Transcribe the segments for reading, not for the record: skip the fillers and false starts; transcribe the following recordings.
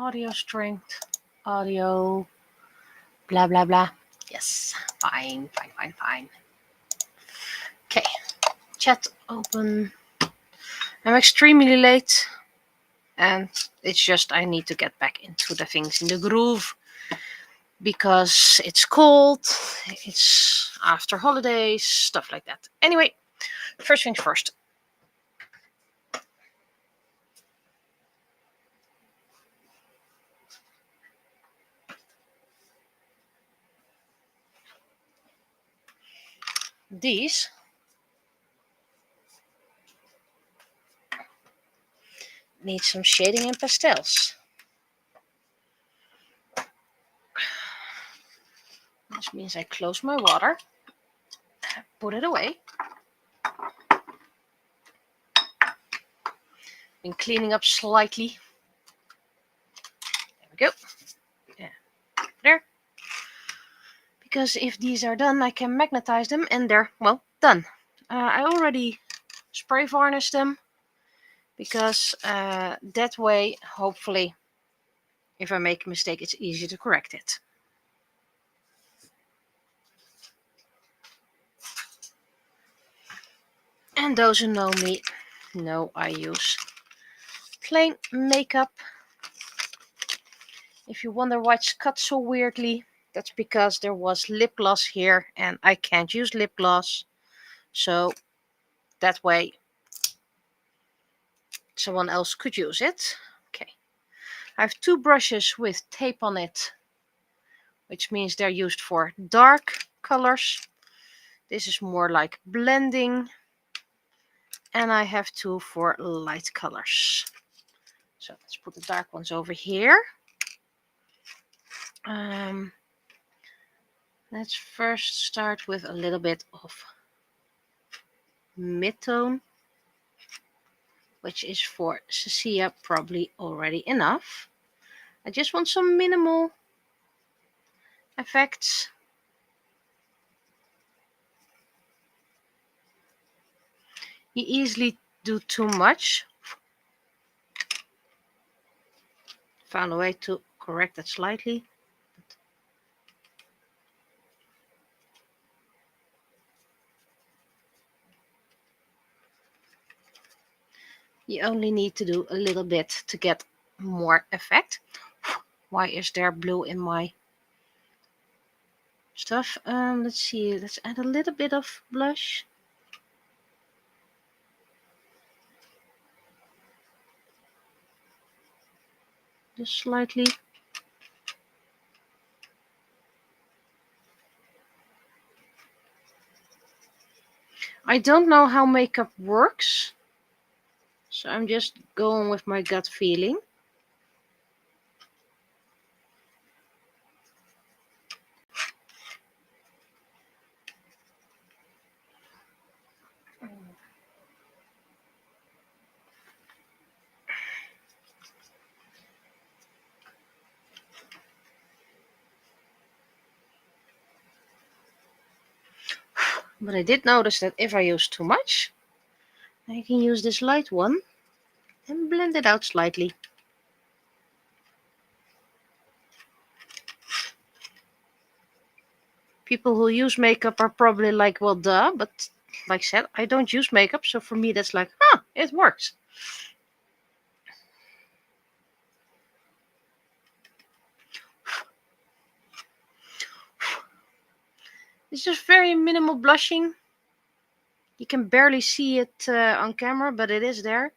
audio strength, audio, blah, blah, blah. Yes, fine. Okay, chat open. I'm extremely late, and it's just I need to get back into the things in the groove because it's cold, it's after holidays, stuff like that. Anyway, first things first. These need some shading and pastels. This means I close my water, put it away. Been cleaning up slightly. There we go. Yeah, there. Because if these are done, I can magnetize them and they're, well, done. I already spray varnished them because that way, hopefully, if I make a mistake, it's easy to correct it. And those who know me know I use plain makeup. If you wonder why it's cut so weirdly, that's because there was lip gloss here and I can't use lip gloss. So that way someone else could use it. Okay. I have two brushes with tape on it, which means they're used for dark colors. This is more like blending. And I have two for light colors. So let's put the dark ones over here. Let's first start with a little bit of mid-tone, which is for Cecilia probably already enough. I just want some minimal effects. You easily do too much. Found a way to correct that slightly. You only need to do a little bit to get more effect. Why is there blue in my stuff? Let's see. Let's add a little bit of blush. Just slightly. I don't know how makeup works, so I'm just going with my gut feeling. But I did notice that if I use too much, I can use this light one and blend it out slightly. People who use makeup are probably like, well, duh, but like I said, I don't use makeup, so for me that's like, it works. It's just very minimal blushing. You can barely see it on camera, but it is there.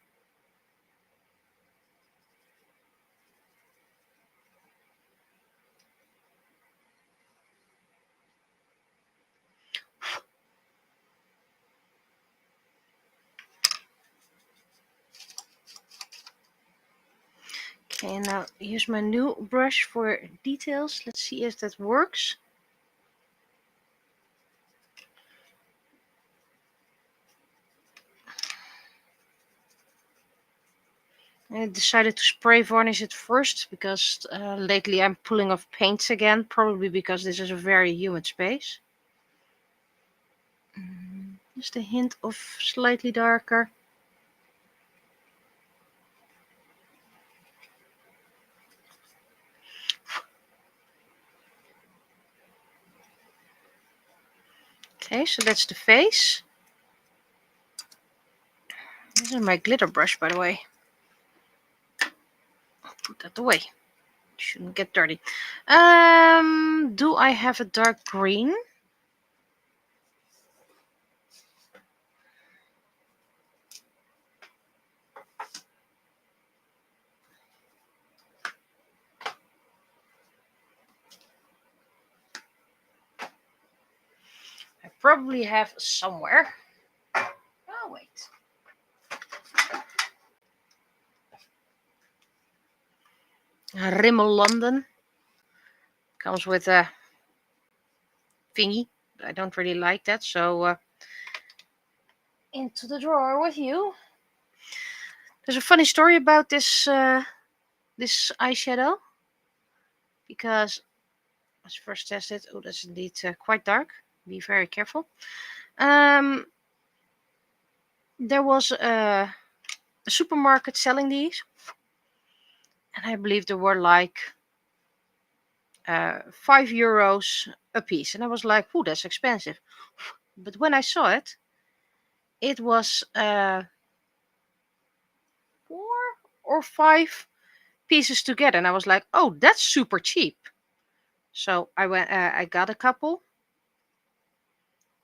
Okay, now use my new brush for details. Let's see if that works. I decided to spray varnish it first because lately I'm pulling off paints again, probably because this is a very humid space. Just a hint of slightly darker. Okay, so that's the face. This is my glitter brush, by the way. Put that away. Shouldn't get dirty. Do I have a dark green? I probably have somewhere. Oh, wait. Rimmel London. Comes with a thingy. I don't really like that, so into the drawer with you. There's a funny story about this this eyeshadow, because let's first test it. Oh, that's indeed quite dark. Be very careful. There was a supermarket selling these, and I believe there were like €5 a piece, and I was like, "Oh, that's expensive." But when I saw it, it was 4 or 5 pieces together, and I was like, "Oh, that's super cheap." So I went. I got a couple.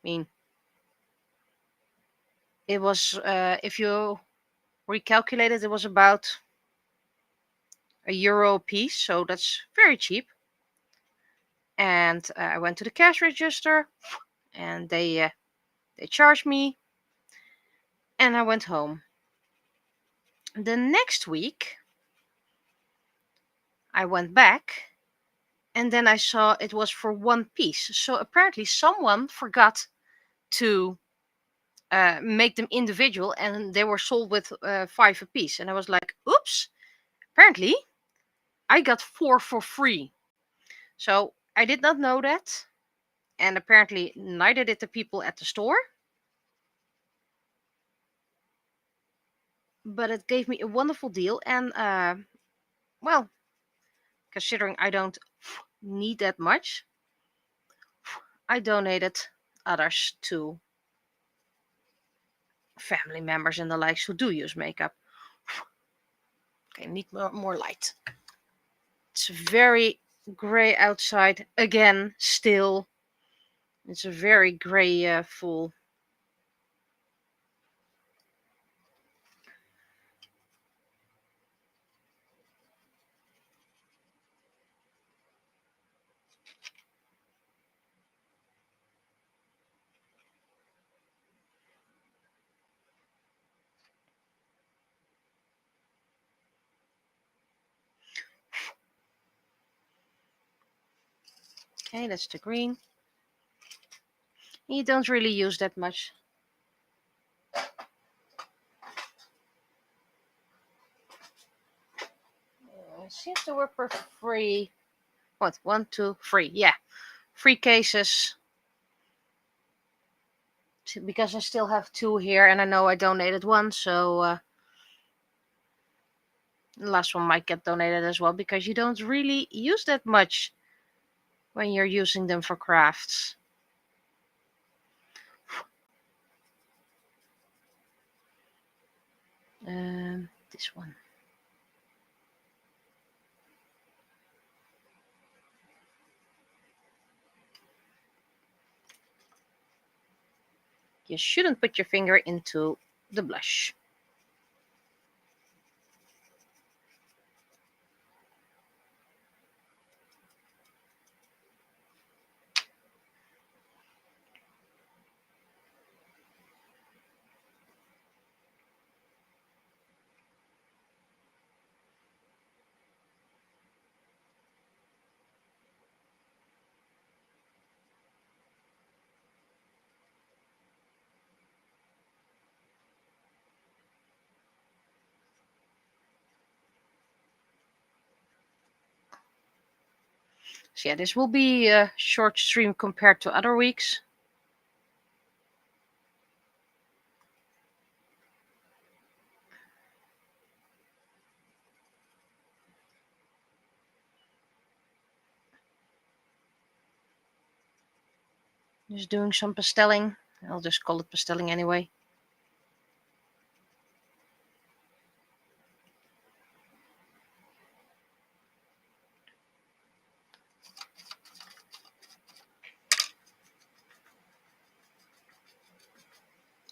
I mean, it was if you recalculate it, it was about €1 a piece, so that's very cheap. And I went to the cash register, and they charged me, and I went home. The next week, I went back, and then I saw it was for 1 piece. So apparently, someone forgot to make them individual, and they were sold with 5 a piece. And I was like, "Oops!" Apparently, I got 4 for free. So I did not know that, and apparently neither did the people at the store. But it gave me a wonderful deal, and well, considering I don't need that much, I donated others to family members and the likes who do use makeup. Okay, need more light. It's very gray outside again, still. It's a very gray full. Okay, that's the green. You don't really use that much. It seems to work for free. What? 1, 2, 3. Yeah, 3 cases. Because I still have 2 here, and I know I donated 1, so the last one might get donated as well, because you don't really use that much when you're using them for crafts. This one. You shouldn't put your finger into the blush. So yeah, this will be a short stream compared to other weeks. Just doing some pastelling. I'll just call it pastelling anyway.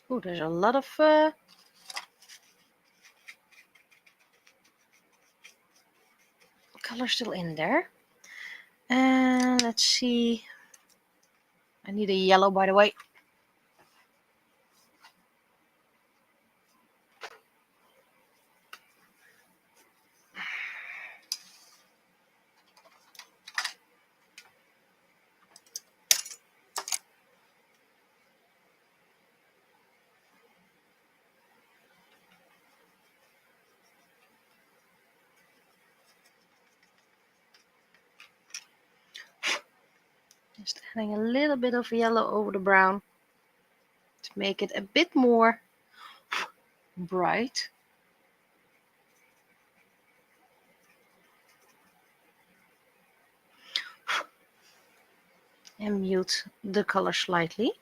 Oh, there's a lot of color still in there. And let's see. I need a yellow, by the way. Just adding a little bit of yellow over the brown to make it a bit more bright. And mute the color slightly.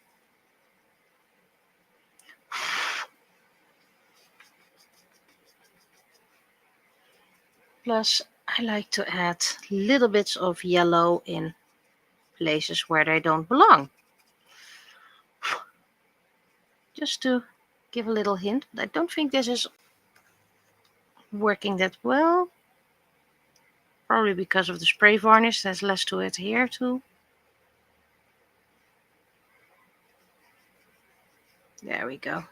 Plus, I like to add little bits of yellow in places where they don't belong. Just to give a little hint. But I don't think this is working that well. Probably because of the spray varnish. There's less to adhere to. There we go.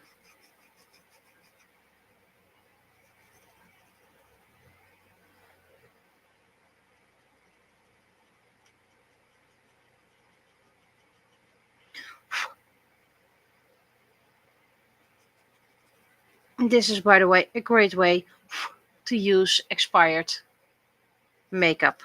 This is, by the way, a great way to use expired makeup.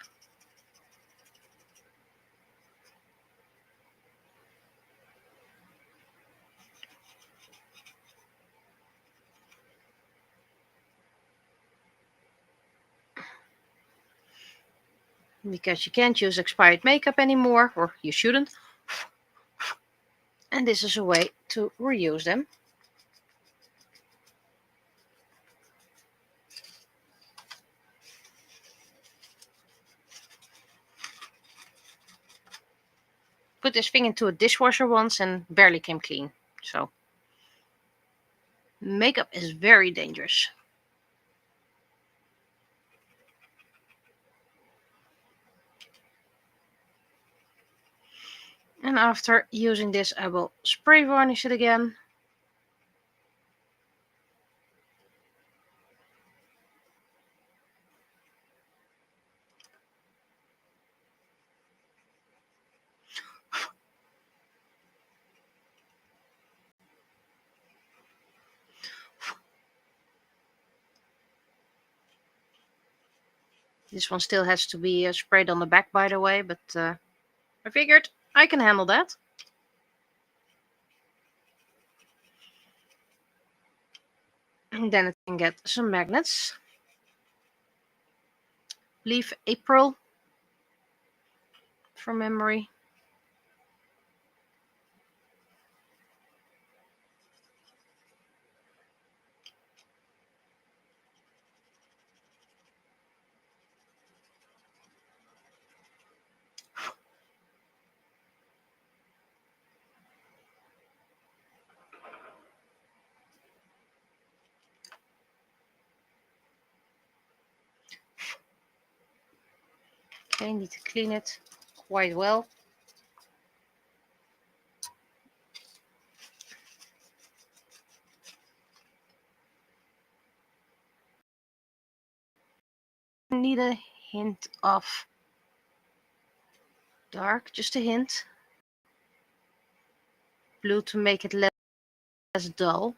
Because you can't use expired makeup anymore, or you shouldn't. And this is a way to reuse them. Put this thing into a dishwasher once and barely came clean. So makeup is very dangerous. And after using this, I will spray varnish it again. This one still has to be sprayed on the back, by the way, but I figured I can handle that. And then it can get some magnets. Leave April from memory. Okay, need to clean it quite well. Need a hint of dark, just a hint. Blue to make it less dull.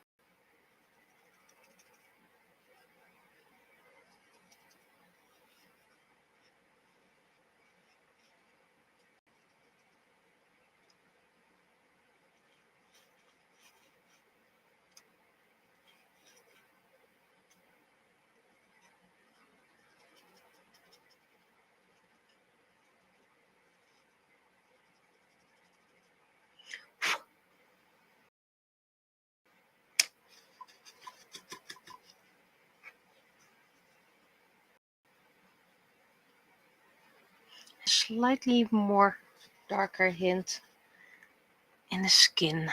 slightly more darker hint in the skin.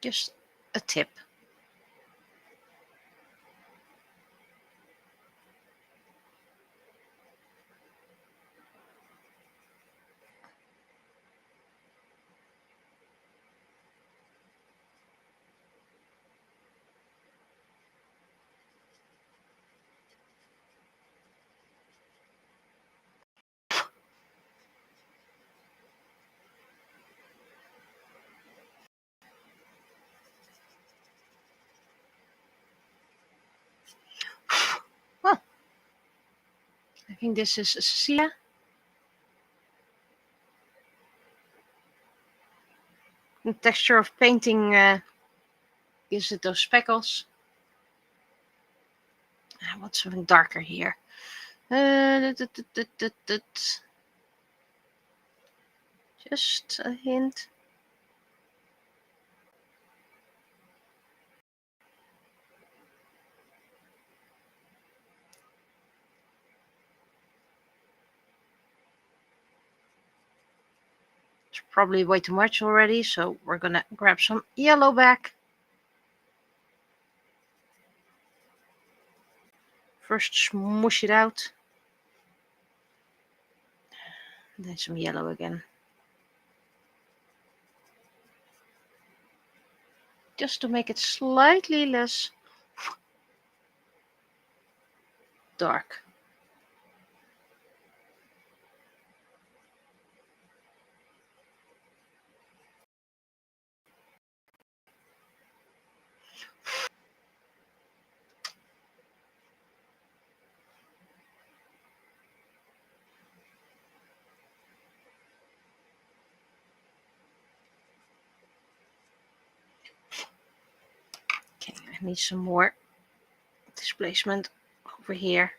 Just a tip. Well, I think this is Cecilia. The texture of painting gives it those speckles. I want something darker here. Just a hint. It's probably way too much already, so we're gonna grab some yellow back. First smoosh it out. Then some yellow again. Just to make it slightly less dark. Okay, I need some more displacement over here.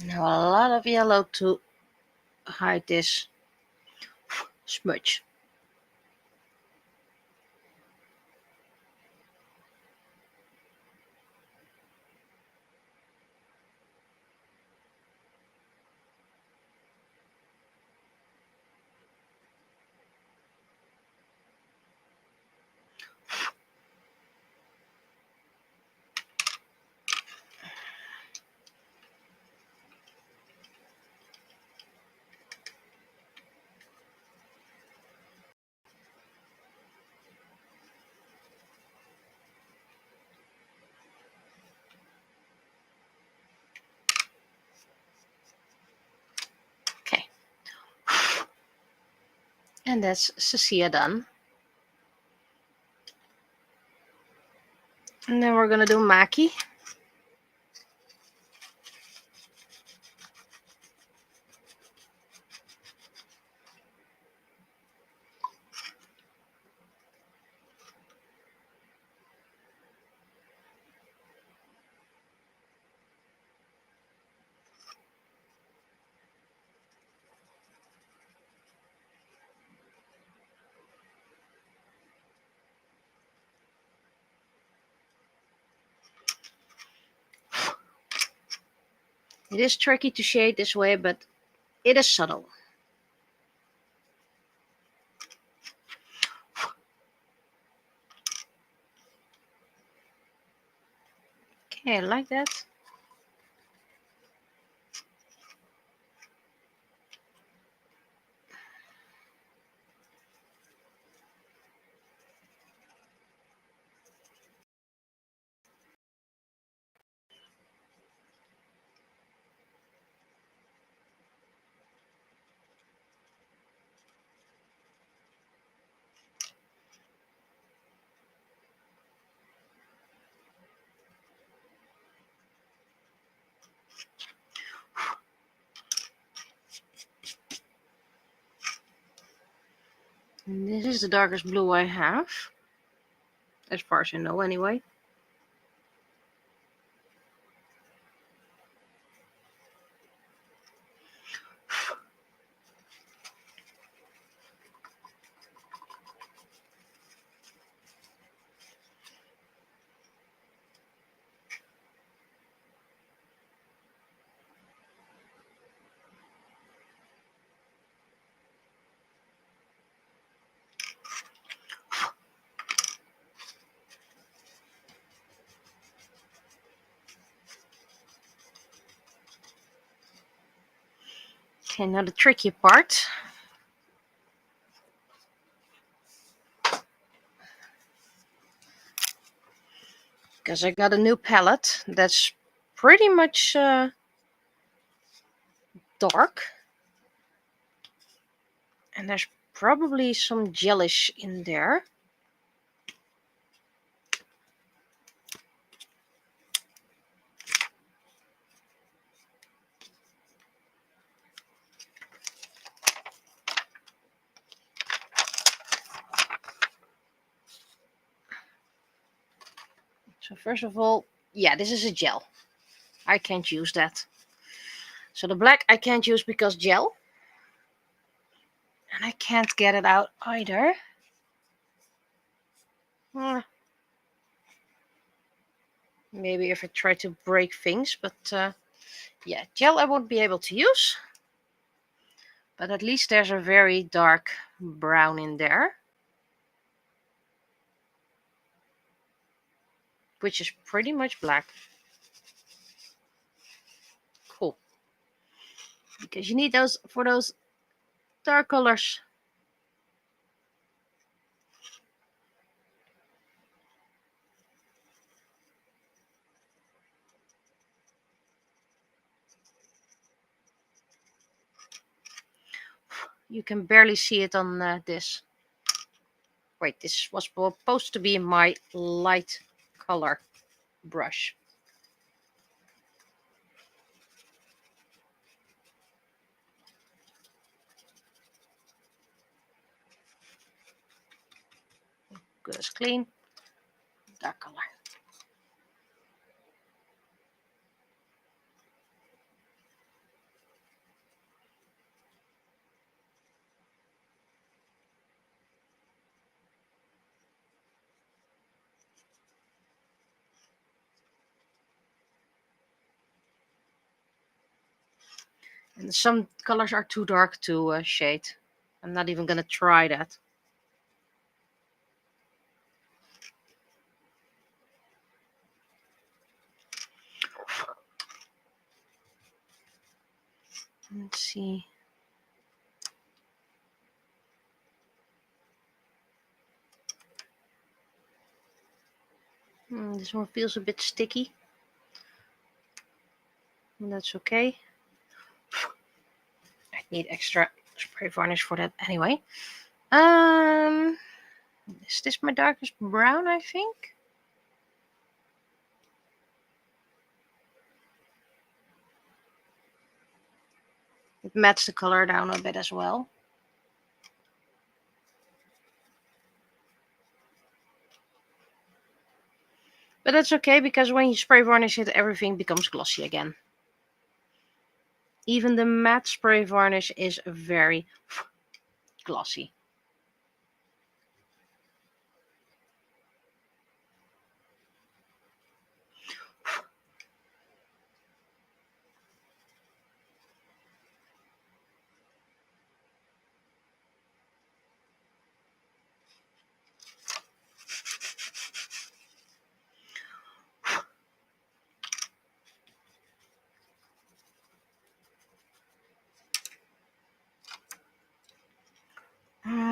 Now a lot of yellow to hide this smudge. Okay. And that's Cecilia done. And then we're gonna do Maki. It is tricky to shade this way, but it is subtle. Okay, I like that. And this is the darkest blue I have. as far as I know anyway. Okay, now the tricky part. Because I got a new palette that's pretty much dark. And there's probably some gelish in there. So first of all, yeah, this is a gel. I can't use that. So the black I can't use because gel. And I can't get it out either. Maybe if I try to break things, but yeah, gel I won't be able to use. But at least there's a very dark brown in there, which is pretty much black. Cool. Because you need those for those dark colors. You can barely see it on this. Wait, this was supposed to be my light color brush. Good as clean. Dark color. And some colors are too dark to shade. I'm not even gonna try that. Let's see. This one feels a bit sticky. And that's okay. I need extra spray varnish for that anyway. Is this my darkest brown, I think? It mats the color down a bit as well. But that's okay, because when you spray varnish it, everything becomes glossy again. Even the matte spray varnish is very glossy.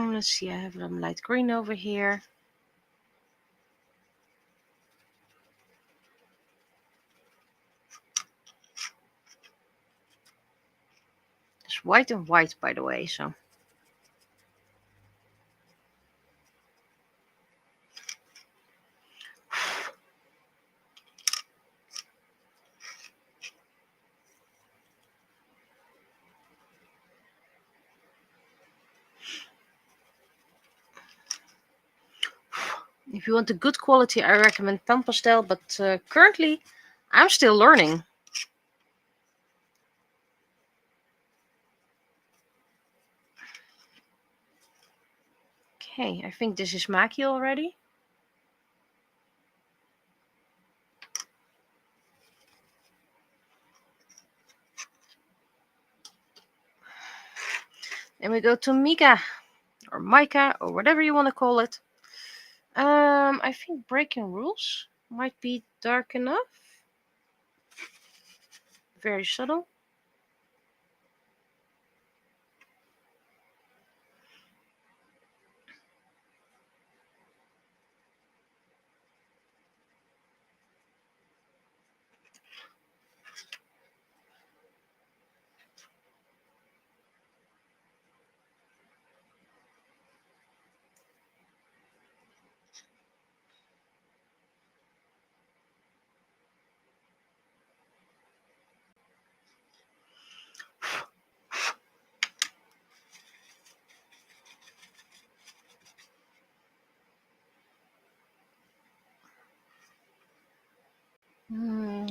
Let's see, I have some light green over here. It's white and white, by the way, so. If you want a good quality, I recommend Pan Pastel, but currently I'm still learning. Okay, I think this is Maki already. Then we go to Mica, or Mica, or whatever you want to call it. I think Breaking Rules might be dark enough. Very subtle.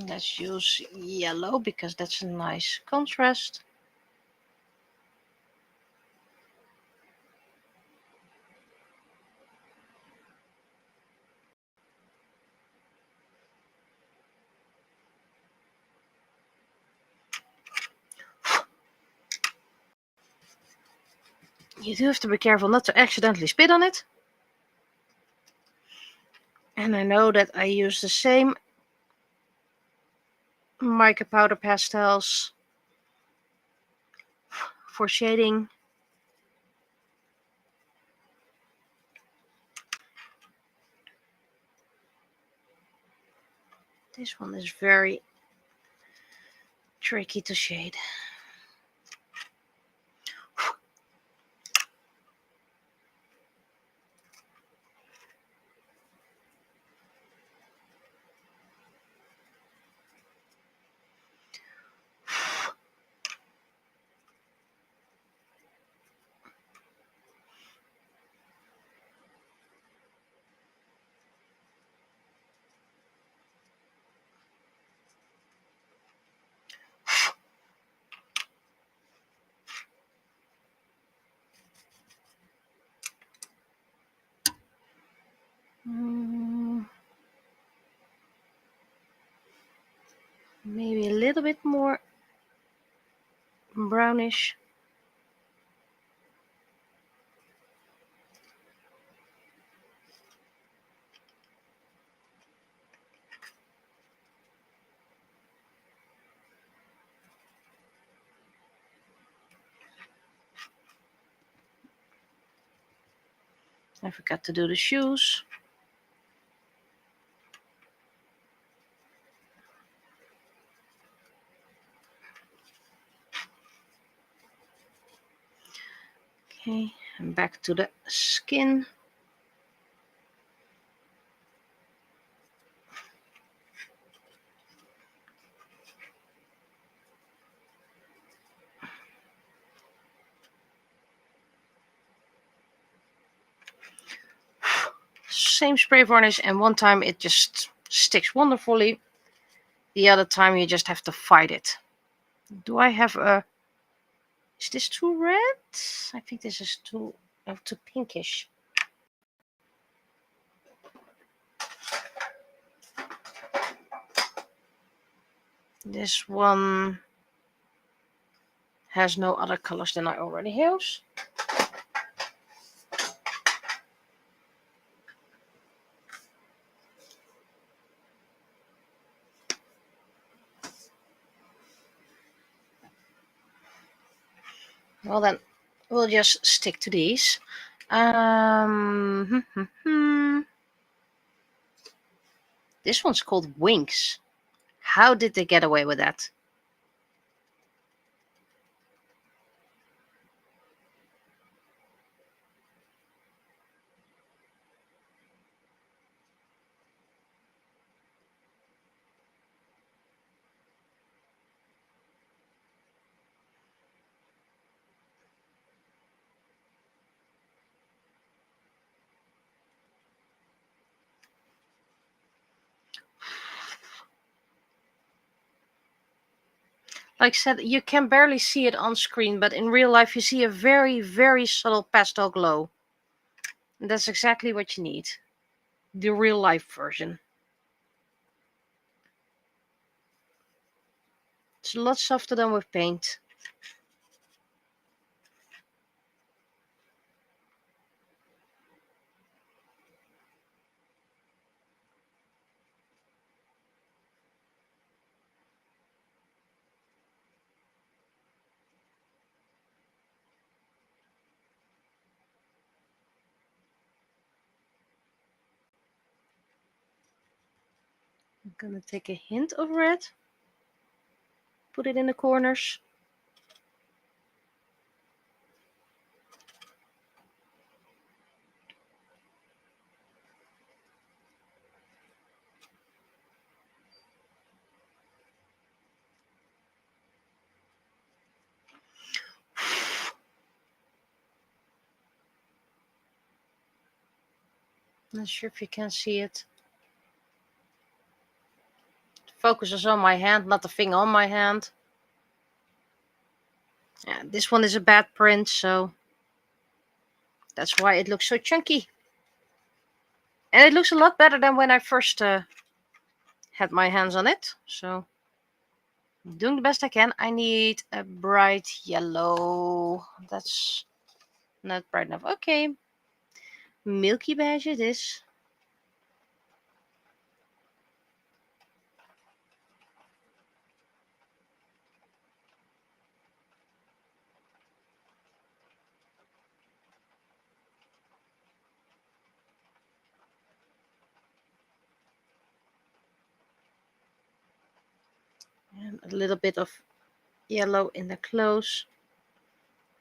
Let's use yellow because that's a nice contrast. You do have to be careful not to accidentally spit on it. And I know that I use the same mica powder pastels for shading. This one is very tricky to shade. Maybe a little bit more brownish. I forgot to do the shoes. Okay, and back to the skin. Same spray varnish, and one time it just sticks wonderfully. The other time you just have to fight it. Do I have a... Is this too red? I think this is too pinkish. This one has no other colors than I already use. Well then, we'll just stick to these. This one's called Wings. How did they get away with that? Like I said, you can barely see it on screen, but in real life you see a very, very subtle pastel glow. And that's exactly what you need. The real life version. It's a lot softer than with paint. I'm gonna take a hint of red, put it in the corners. Not sure if you can see it. The focus is on my hand, not the finger on my hand. Yeah, this one is a bad print, so that's why it looks so chunky. And it looks a lot better than when I first had my hands on it. So I'm doing the best I can. I need a bright yellow. That's not bright enough. Okay. Milky beige it is. And a little bit of yellow in the close.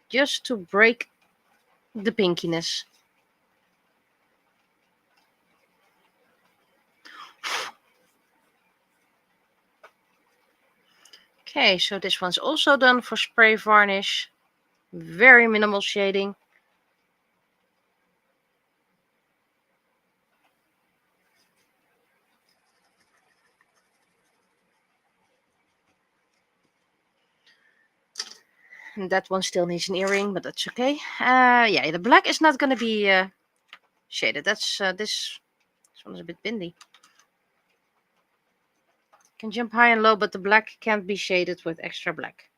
Just to break the pinkiness. Okay, so this one's also done for spray varnish. Very minimal shading. And that one still needs an earring, but that's okay. Yeah, the black is not going to be shaded. That's this one is a bit windy. Can jump high and low, but the black can't be shaded with extra black.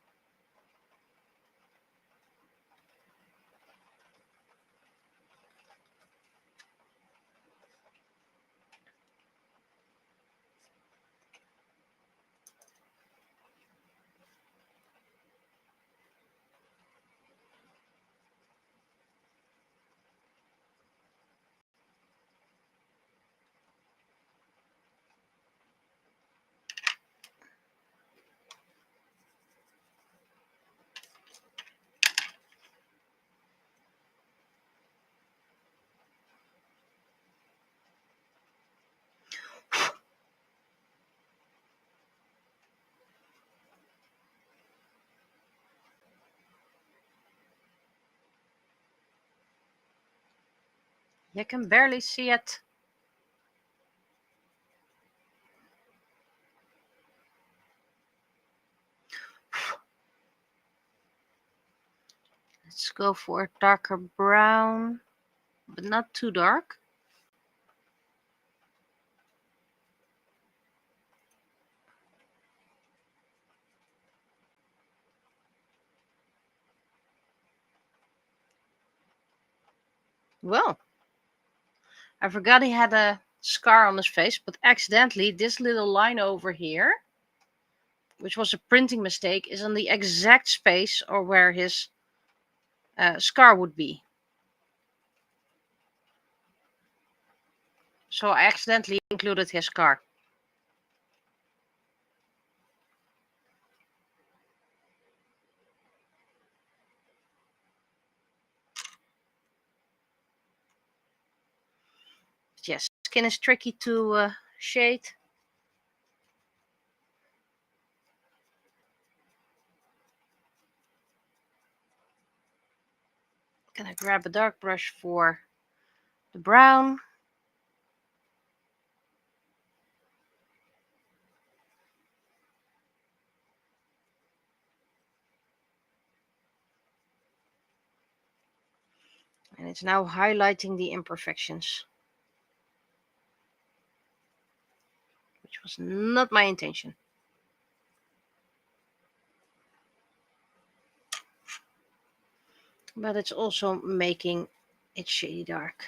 You can barely see it. Let's go for a darker brown, but not too dark. Well, I forgot he had a scar on his face, but accidentally this little line over here, which was a printing mistake, is on the exact space or where his scar would be. So I accidentally included his scar. Yes, skin is tricky to shade. Gonna grab a dark brush for the brown. And it's now highlighting the imperfections, which was not my intention. But it's also making it shady dark.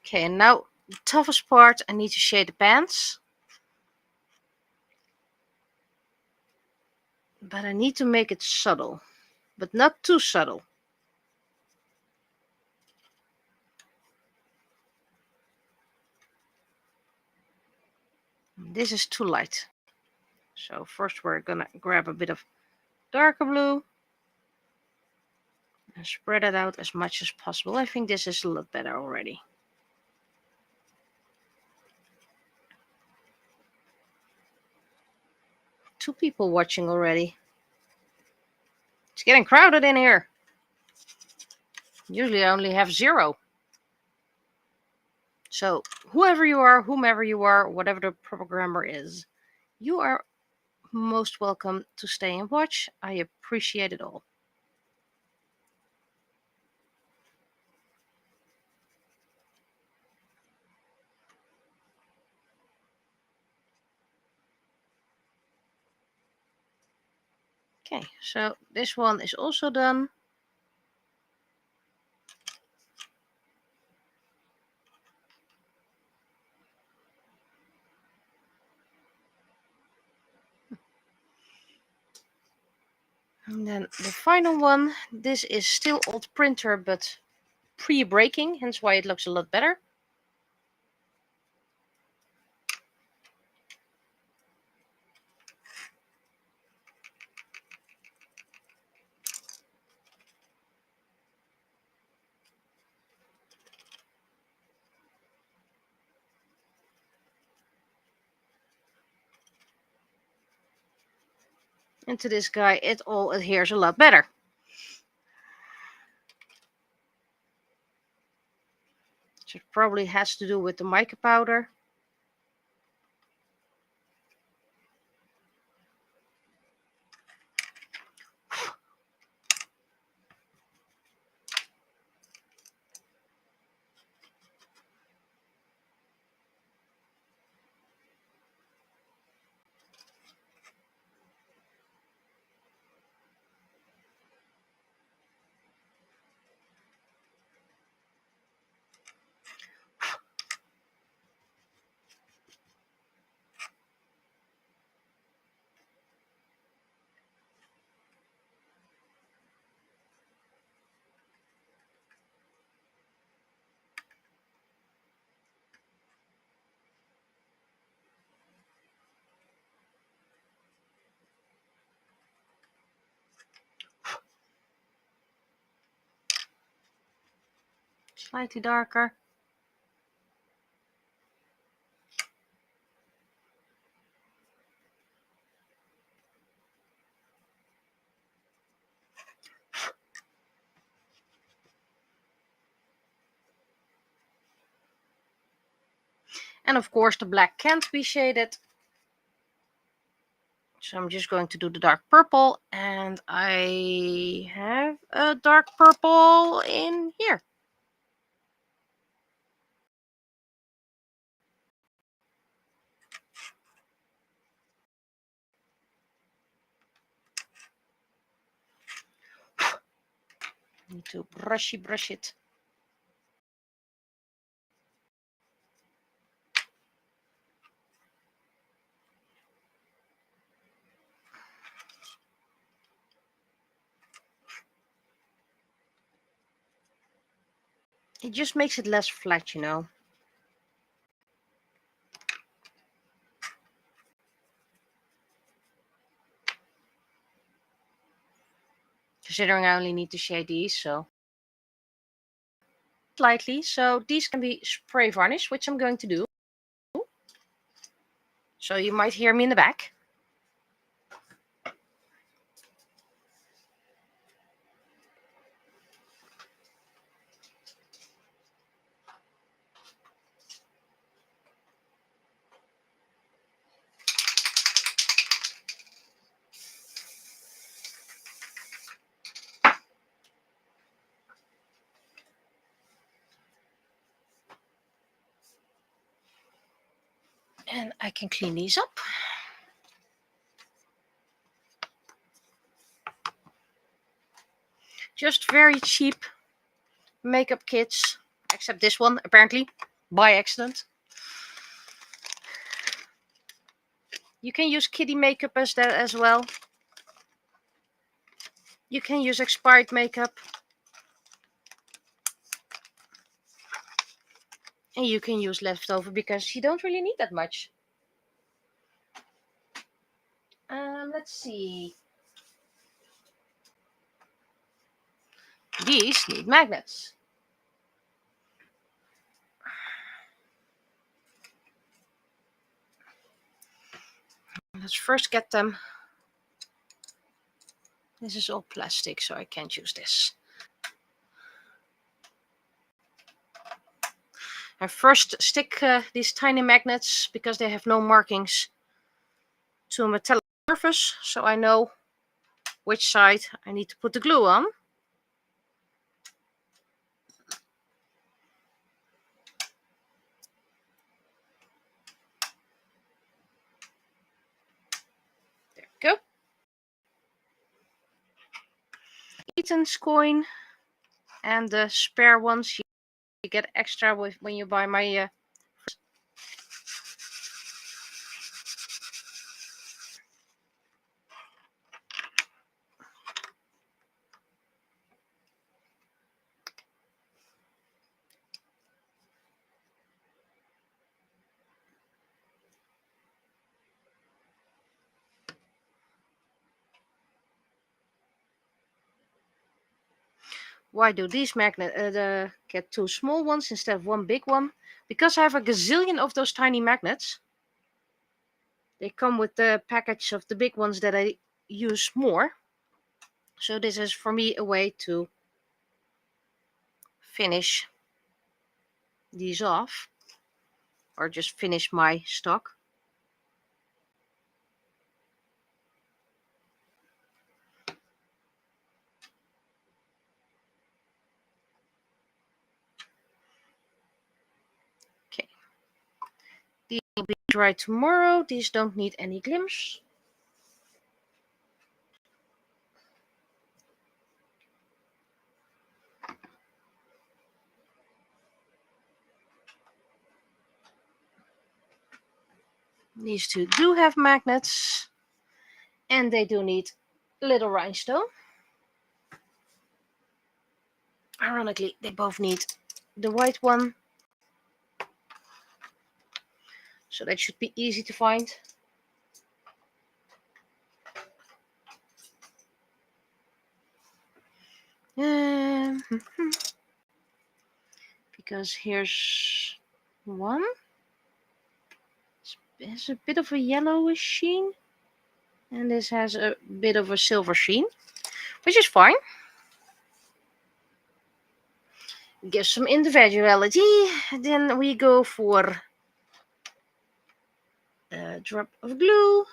Okay, and now the toughest part, I need to shade the pants. But I need to make it subtle, but not too subtle. This is too light. So first we're gonna grab a bit of darker blue and spread it out as much as possible. I think this is a lot better already. Two people watching already. It's getting crowded in here. Usually I only have 0. So whomever you are, whatever the programmer is, you are most welcome to stay and watch. I appreciate it all. Okay, so this one is also done. And then the final one, this is still old printer, but pre-breaking, hence why it looks a lot better. And to this guy, it all adheres a lot better. So it probably has to do with the mica powder. Slightly darker. And of course the black can't be shaded. So I'm just going to do the dark purple, and I have a dark purple in here. Need to brush it. It just makes it less flat, you know. Considering I only need to shade these, so slightly. So these can be spray varnish, which I'm going to do. So you might hear me in the back. And I can clean these up. Just very cheap makeup kits, except this one, apparently, by accident. You can use kiddie makeup as that as well. You can use expired makeup. And you can use leftover because you don't really need that much. Let's see. These need magnets. Let's first get them. This is all plastic, so I can't use this. And first stick these tiny magnets, because they have no markings, to a metallic surface, so I know which side I need to put the glue on. There we go. Ethan's coin and the spare ones you get extra when you buy my Why do these magnets get two small ones instead of one big one? Because I have a gazillion of those tiny magnets. They come with the package of the big ones that I use more. So this is for me a way to finish these off, or just finish my stock. Okay. These will be dry tomorrow. These don't need any glims. These two do have magnets, and they do need little rhinestone. Ironically, they both need the white one, so that should be easy to find. Because here's one. It has a bit of a yellowish sheen, and this has a bit of a silver sheen, which is fine. Gives some individuality. Then we go for a drop of glue.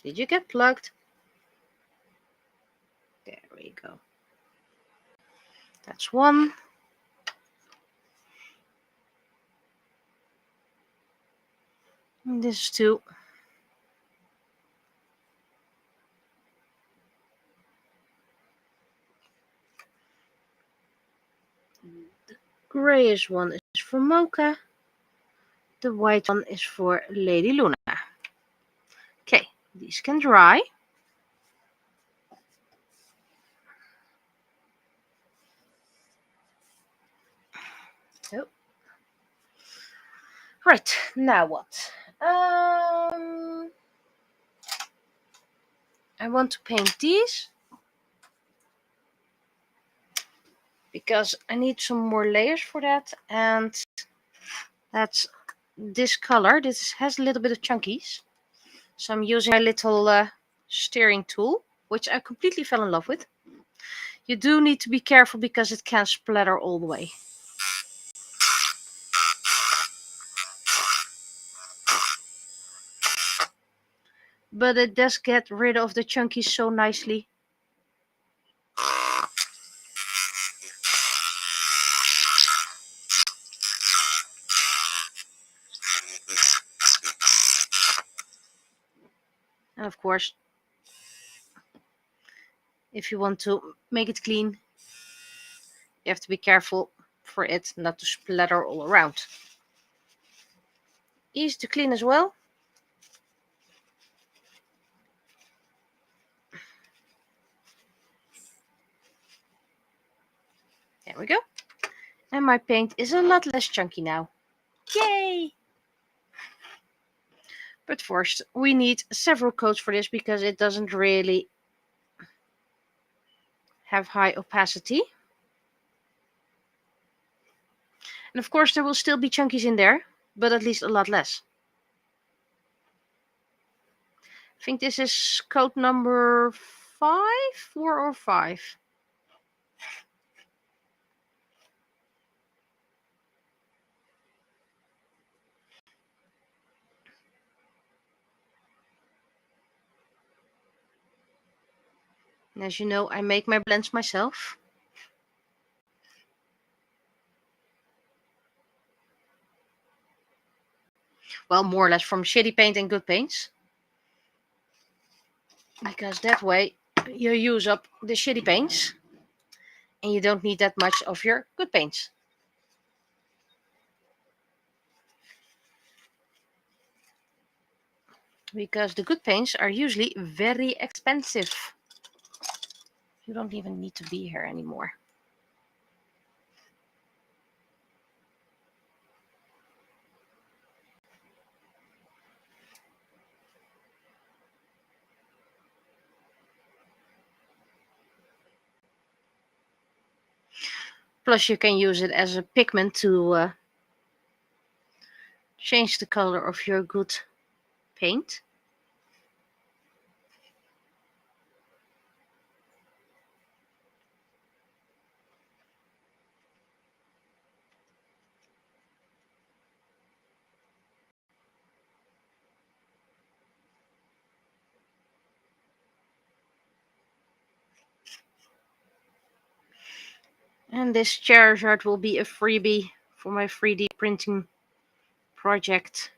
Did you get plugged? There we go. That's one. And this is two. The grayish one is for Mica. The white one is for Lady Luna. Okay, these can dry. Oh. Right, now what? I want to paint these because I need some more layers for that, and that's this color. This has a little bit of chunkies, so I'm using my little steering tool, which I completely fell in love with. You do need to be careful because it can splatter all the way. But it does get rid of the chunkies so nicely. And of course, if you want to make it clean, you have to be careful for it not to splatter all around. Easy to clean as well. There we go. And my paint is a lot less chunky now. Yay! But first, we need several coats for this because it doesn't really have high opacity. And of course, there will still be chunkies in there, but at least a lot less. I think this is coat number 5, 4 or 5. And as you know, I make my blends myself. Well, more or less from shitty paint and good paints. Because that way you use up the shitty paints and you don't need that much of your good paints. Because the good paints are usually very expensive. You don't even need to be here anymore. Plus you can use it as a pigment to change the color of your good paint. And this Charizard will be a freebie for my 3D printing project.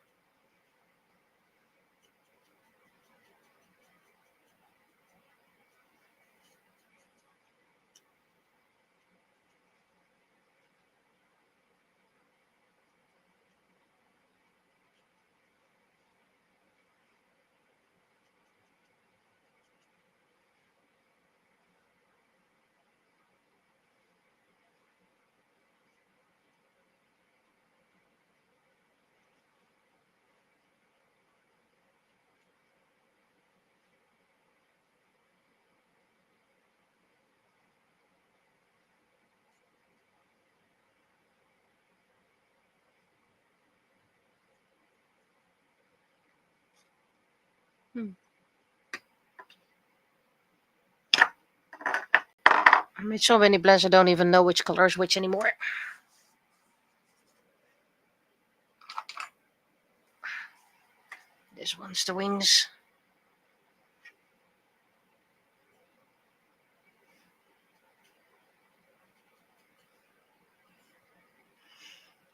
I made so many blends I don't even know which color is which anymore. This one's the wings.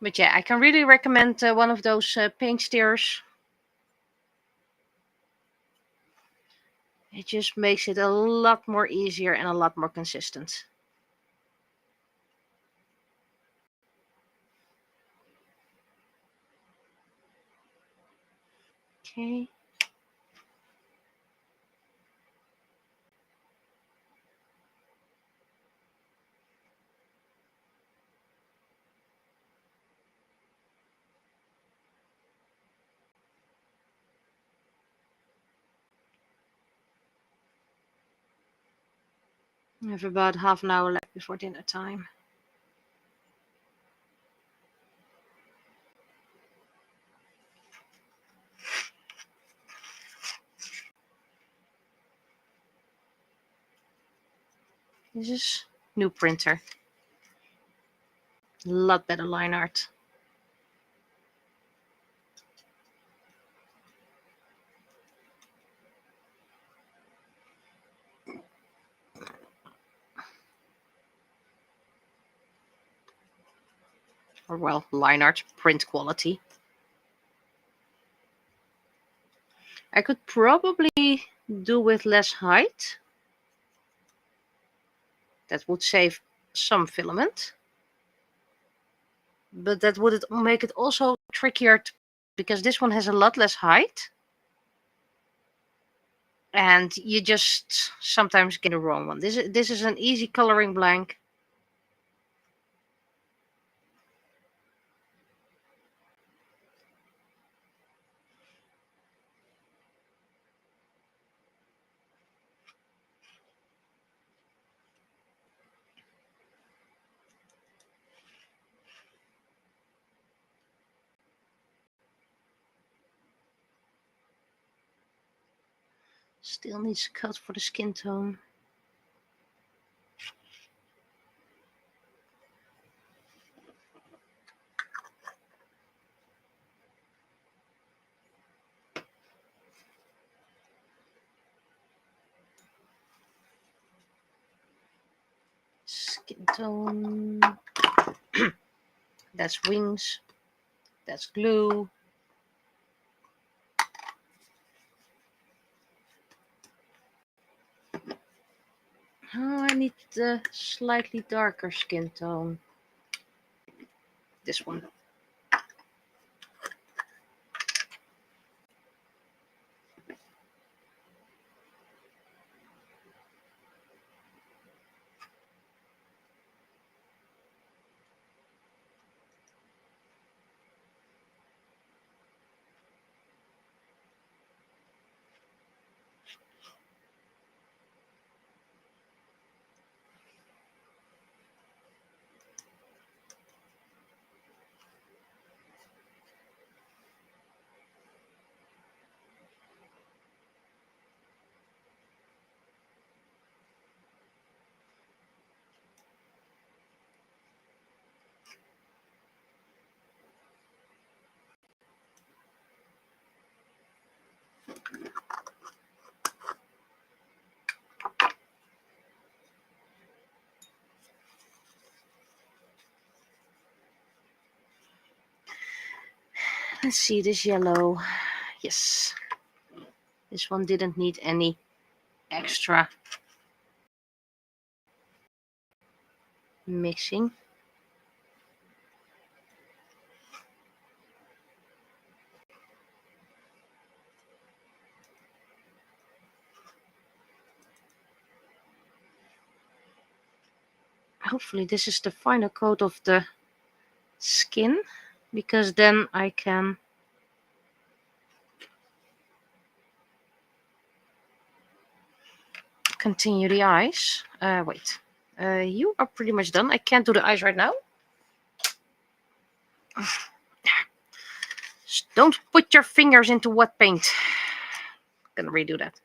But yeah, I can really recommend one of those paint stirrers. It just makes it a lot more easier and a lot more consistent. Okay. I have about half an hour left before dinner time. This is new printer. A lot better line art. Or well, line art, print quality. I could probably do with less height. That would save some filament. But that would make it also trickier because this one has a lot less height. And you just sometimes get the wrong one. This is an easy coloring blank. Still needs a cut for the skin tone. Skin tone. That's wings. That's glue. Oh, I need the slightly darker skin tone. This one. Let's see this yellow. Yes. This one didn't need any extra mixing. Hopefully this is the final coat of the skin, because then I can continue the eyes. Wait, you are pretty much done. I can't do the eyes right now. Just don't put your fingers into wet paint. I'm gonna redo that.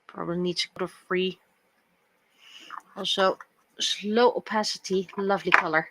Probably needs a coat of free. Also, slow opacity, lovely color.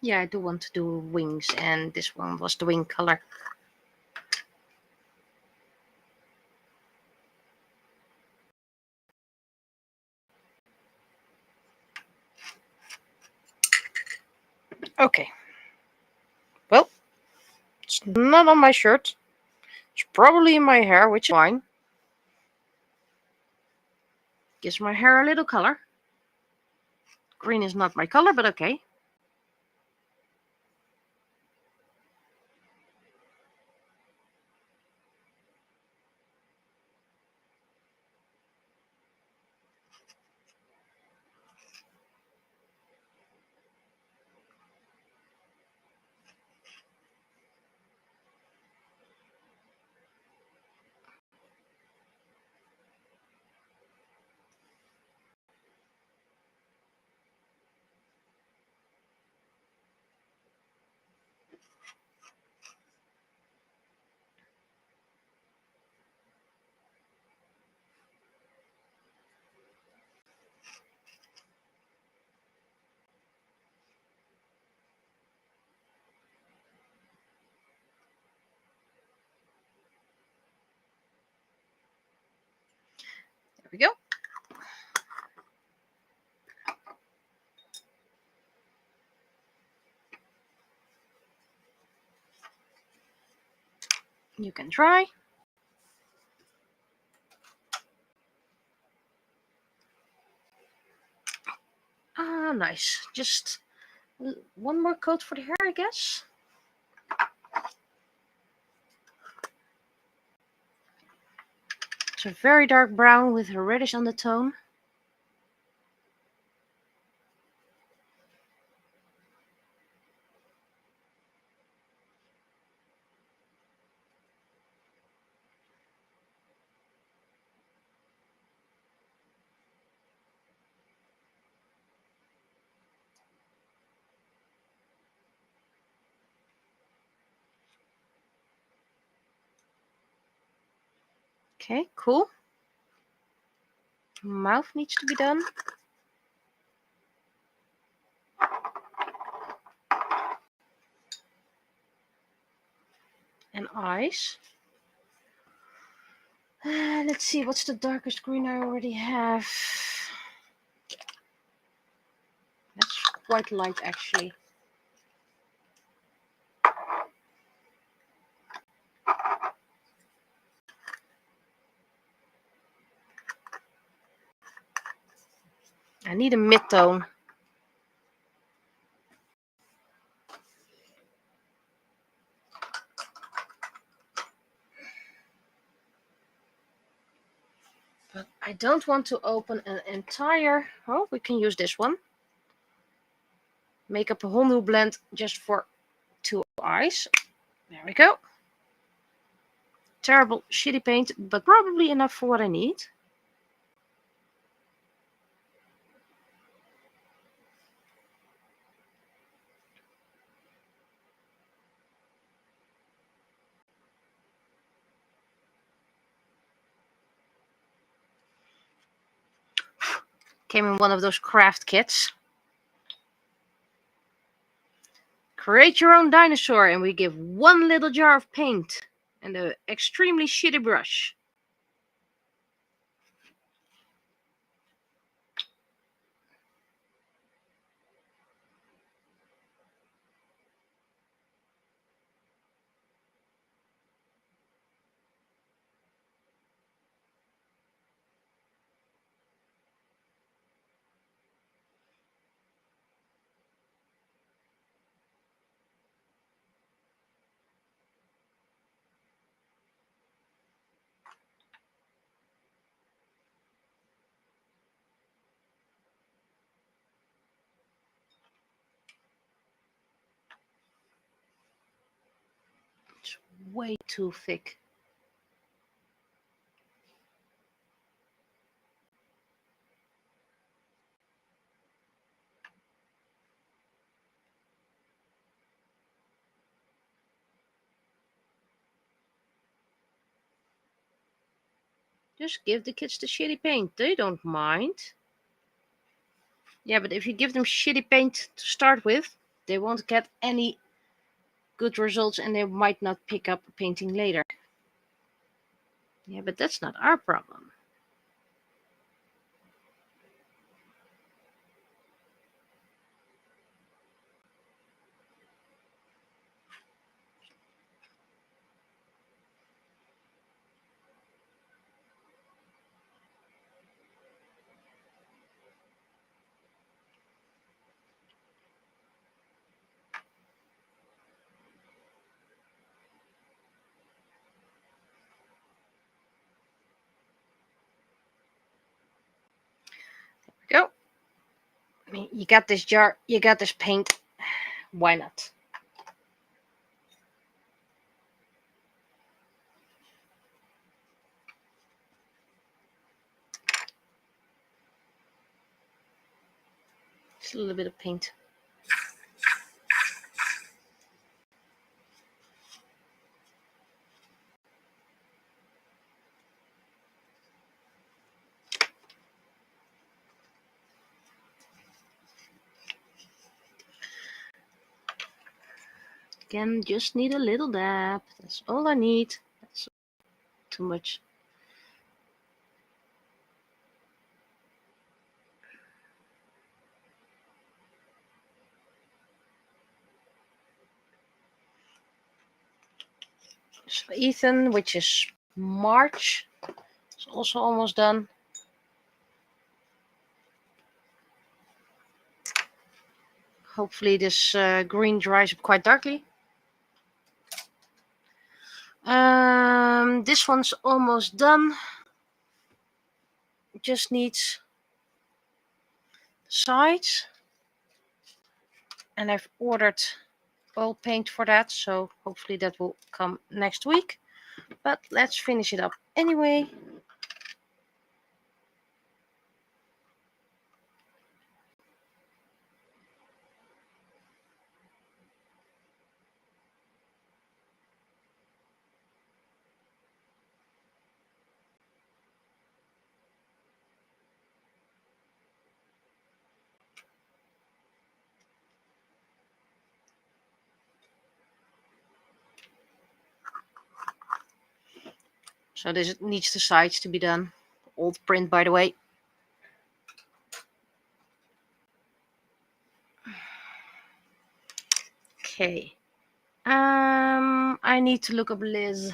Yeah, I do want to do wings, and this one was the wing color. Okay. Well, it's not on my shirt. It's probably in my hair, which is fine. Gives my hair a little color. Green is not my color, but okay. There we go. You can try. Ah, nice. Just one more coat for the hair, I guess. It's a very dark brown with a reddish undertone. Okay, cool. Mouth needs to be done. And eyes. Let's see, what's the darkest green I already have? That's quite light, actually. I need a mid-tone. But I don't want to open an entire... Oh, we can use this one. Make up a whole new blend just for 2 eyes. There we go. Terrible, shitty paint, but probably enough for what I need. Came in one of those craft kits. Create your own dinosaur, and we give 1 little jar of paint and an extremely shitty brush. It's way too thick. Just give the kids the shitty paint. They don't mind. Yeah, but if you give them shitty paint to start with, they won't get any good results and they might not pick up painting later. Yeah, but that's not our problem. You got this jar, you got this paint. Why not? Just a little bit of paint. Again, just need a little dab. That's all I need. That's too much. So Ethan, which is March, is also almost done. Hopefully this green dries up quite darkly. This one's almost done. Just needs sides. And I've ordered oil paint for that, so hopefully that will come next week. But let's finish it up anyway. So this needs the sides to be done. Old print, by the way. Okay. I need to look up Liz.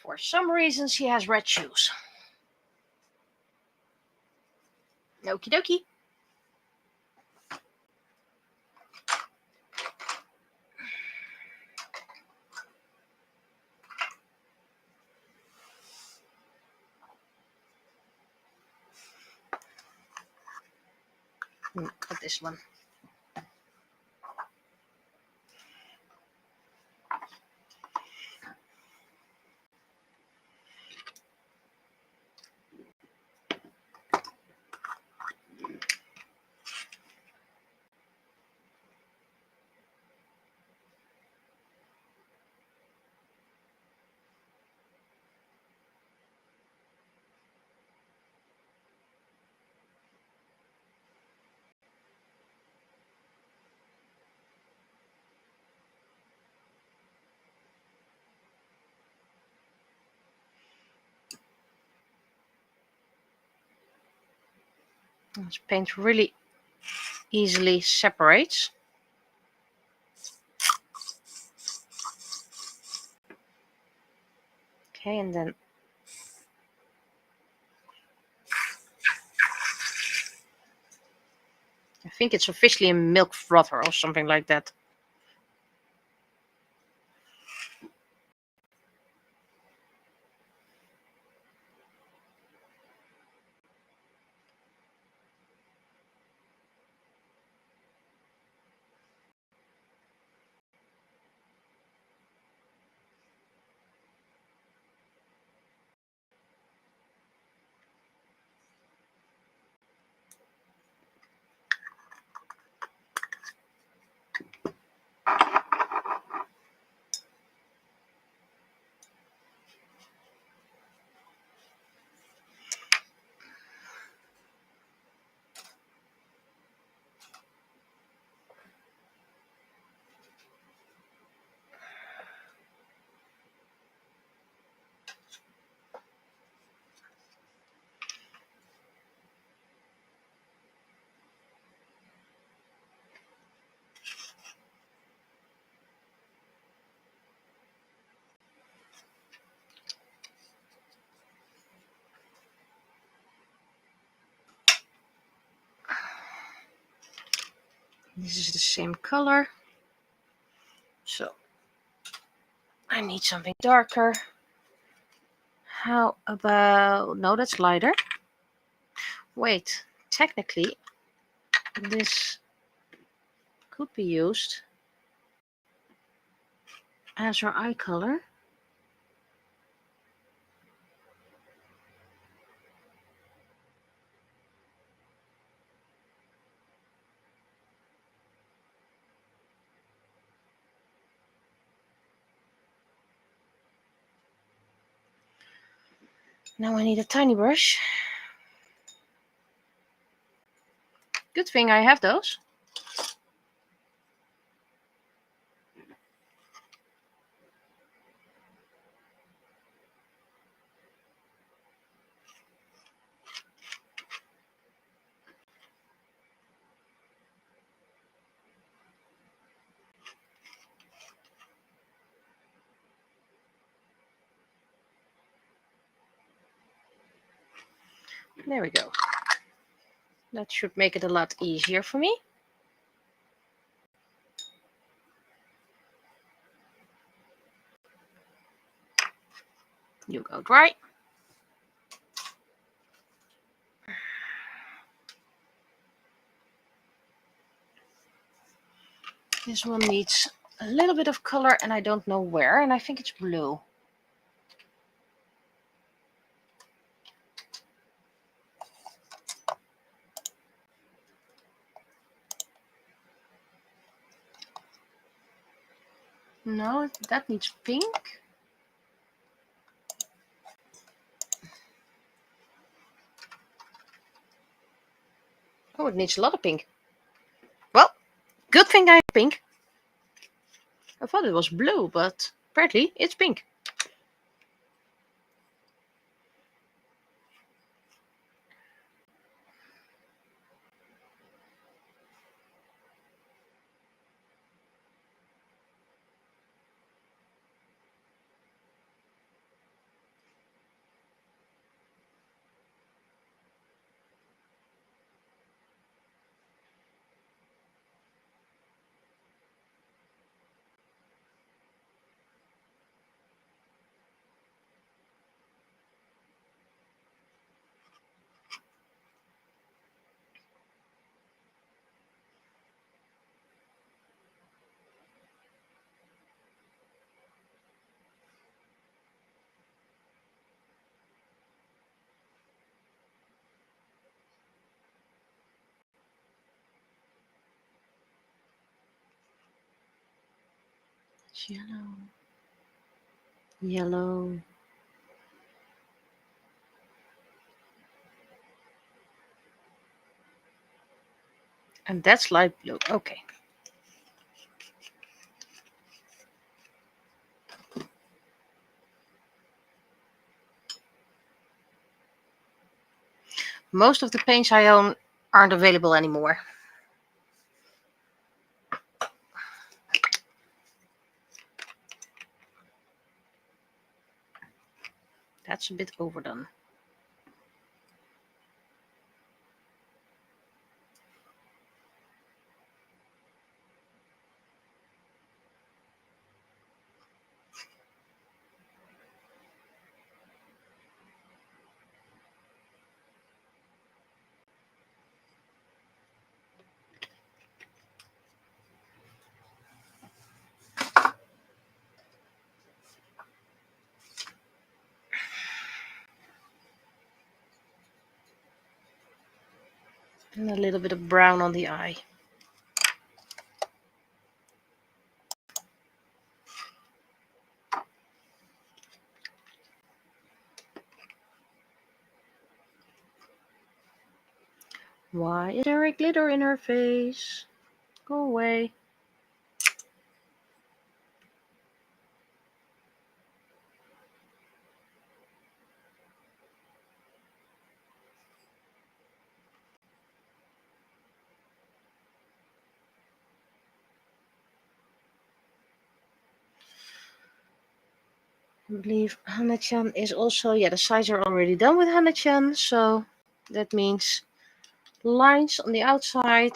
For some reason, she has red shoes. Okie dokie. Got this one. This paint really easily separates. Okay, and then I think it's officially a milk frother or something like that. This is the same color. So I need something darker. How about, no, that's lighter. Wait, technically this could be used as her eye color. Now I need a tiny brush. Good thing I have those. There we go. That should make it a lot easier for me. You go dry. This one needs a little bit of color and I don't know where, and I think it's blue. No, that needs pink. Oh, it needs a lot of pink. Well, good thing I have pink. I thought it was blue, but apparently it's pink. Yellow. Yellow. And that's light blue. Okay. Most of the paints I own aren't available anymore. That's a bit overdone. And a little bit of brown on the eye. Why is there a glitter in her face? Go away. I believe Hana-chan is also, yeah, the sides are already done with Hana-chan, so that means lines on the outside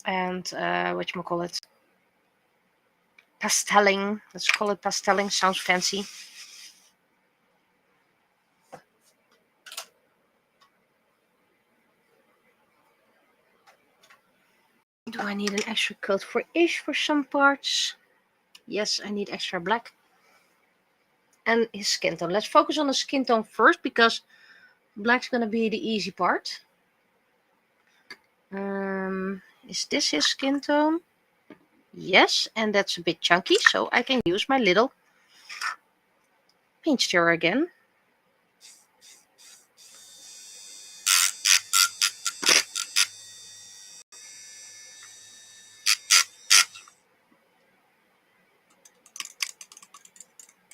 and whatchamacallit, pastelling. Let's call it pastelling. Sounds fancy. Do I need an extra coat for ish for some parts? Yes, I need extra black. And his skin tone. Let's focus on the skin tone first, because black's gonna be the easy part. Is this his skin tone? Yes, and that's a bit chunky, so I can use my little pinch stirrer again.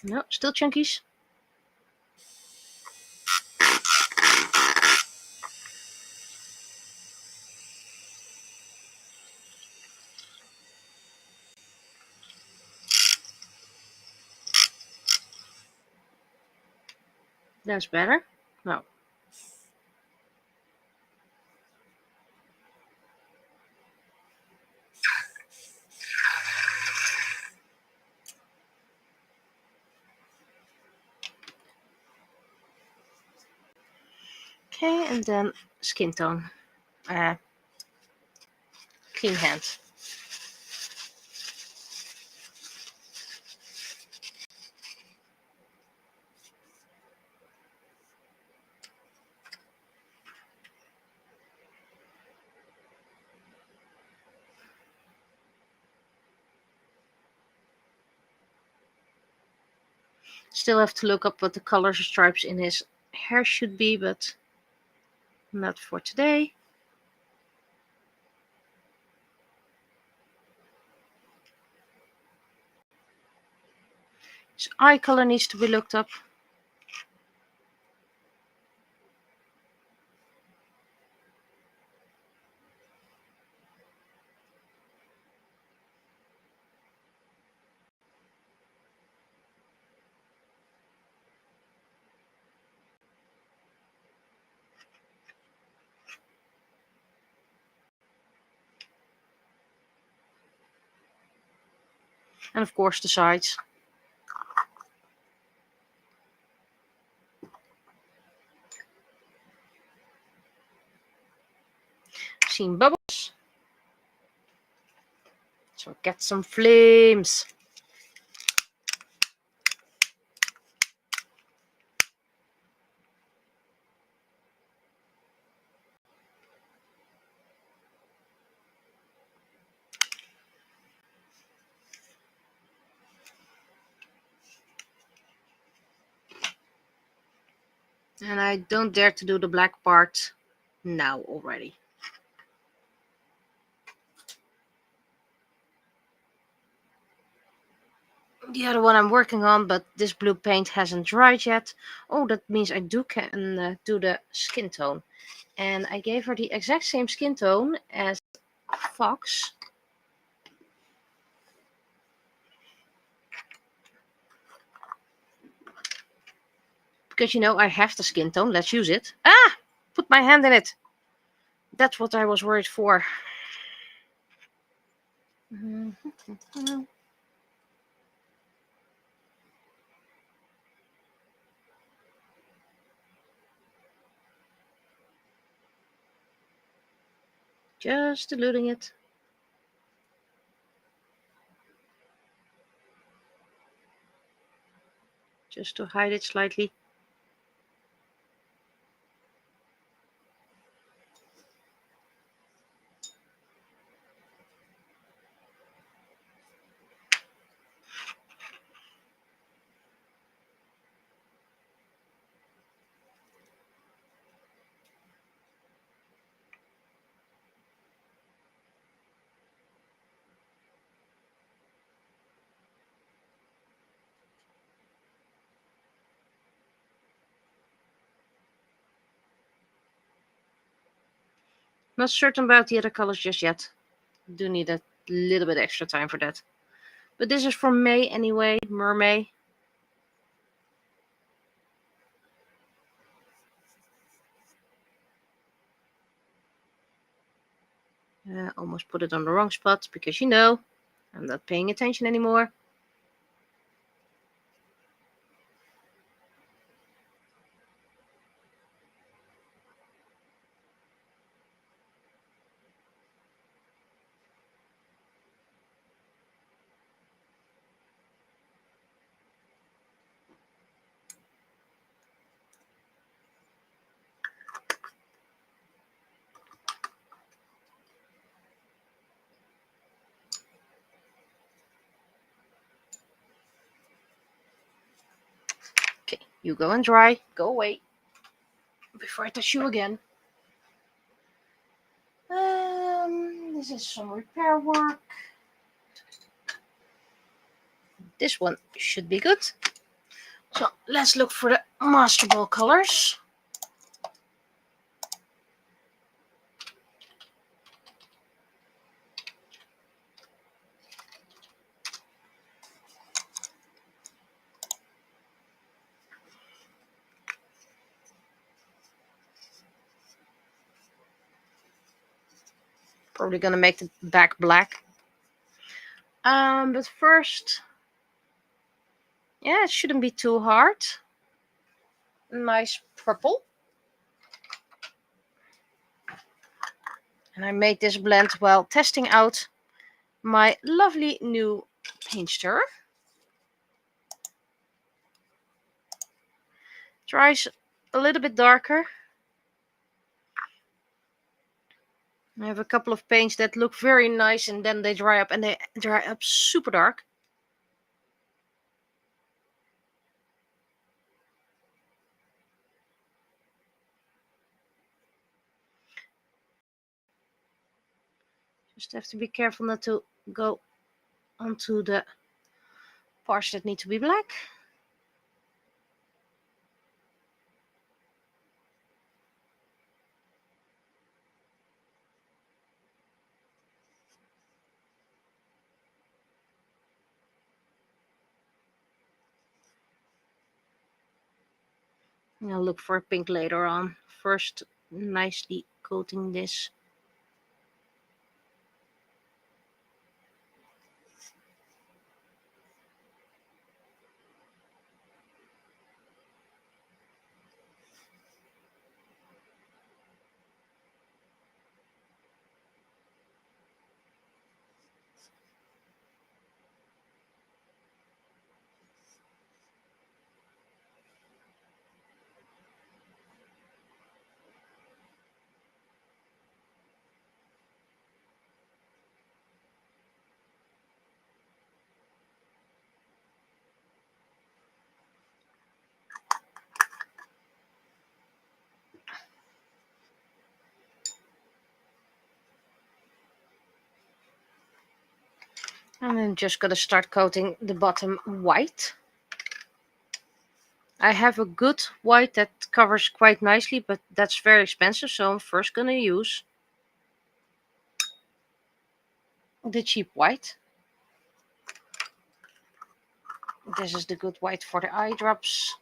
No, still chunkies. That's better. No. Okay, and then skin tone. Clean hand. Still have to look up what the colors or stripes in his hair should be, but not for today. His eye color needs to be looked up. And of course the sides. Seen bubbles. So get some flames. And I don't dare to do the black part now already. The other one I'm working on, but this blue paint hasn't dried yet. Oh, that means I can do the skin tone. And I gave her the exact same skin tone as Fox. Because, you know, I have the skin tone. Let's use it. Ah! Put my hand in it. That's what I was worried for. Just diluting it. Just to hide it slightly. Not certain about the other colors just yet. Do need a little bit extra time for that. But this is for May anyway, Mermaid. Almost put it on the wrong spot because you know I'm not paying attention anymore. Okay, you go and dry. Go away before I touch you again. This is some repair work. This one should be good. So let's look for the Master Ball colors. Probably gonna make the back black. But first, yeah, it shouldn't be too hard. Nice purple. And I made this blend while testing out my lovely new paint stirrer. Dries a little bit darker. I have a couple of paints that look very nice and then they dry up, and they dry up super dark. Just have to be careful not to go onto the parts that need to be black. And I'll look for a pink later on. First, nicely coating this. And then just gonna start coating the bottom white. I have a good white that covers quite nicely, but that's very expensive, so I'm first gonna use the cheap white. This is the good white for the eye drops.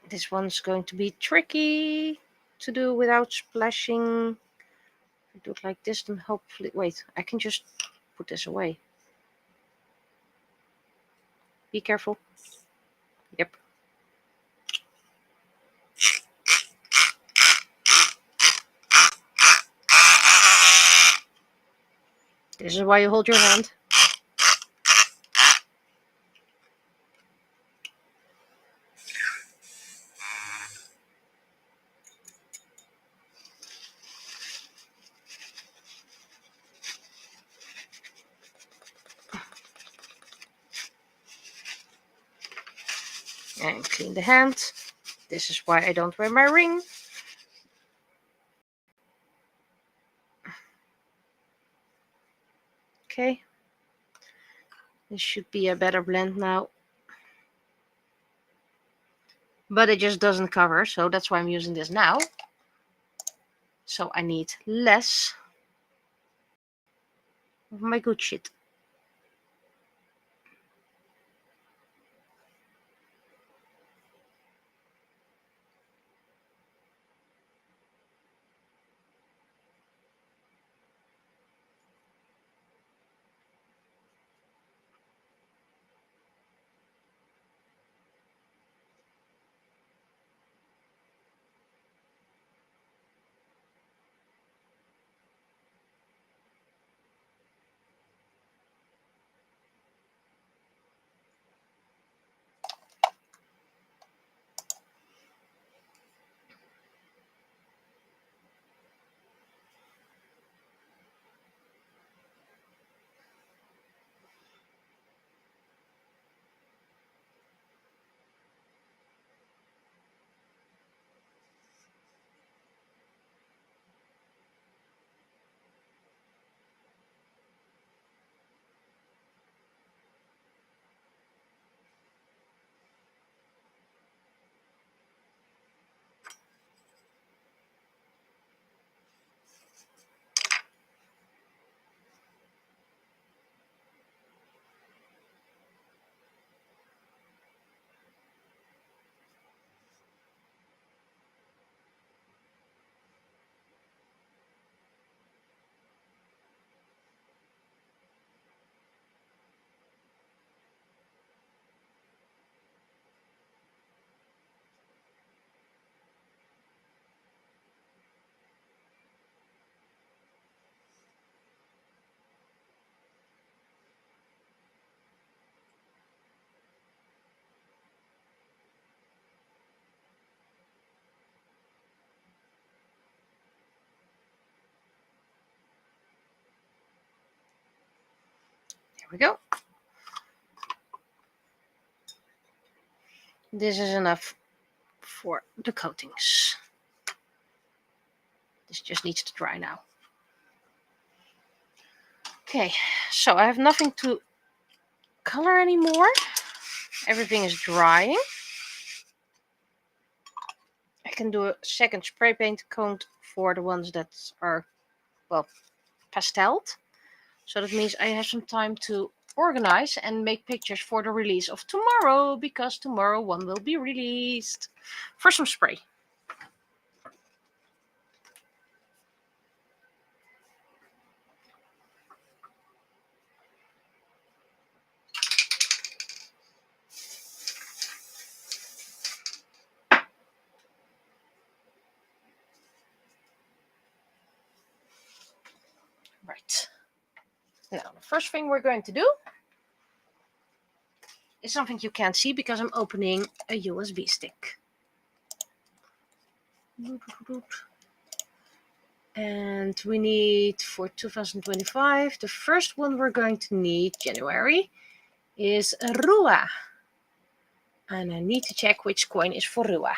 This one's going to be tricky to do without splashing. I do it like this, then hopefully, wait, I can just put this away. Be careful. Yep. This is why you hold your hand. And clean the hand. This is why I don't wear my ring. Okay. This should be a better blend now. But it just doesn't cover, so that's why I'm using this now. So I need less of my good shit. There we go. This is enough for the coatings. This just needs to dry now. Okay, so I have nothing to color anymore. Everything is drying. I can do a second spray paint coat for the ones that are, well, pasteled. So that means I have some time to organize and make pictures for the release of tomorrow, because tomorrow one will be released. For some spray. Right. Now, the first thing we're going to do is something you can't see because I'm opening a USB stick. And we need for 2025, the first one we're going to need, January, is Rua. And I need to check which coin is for Rua.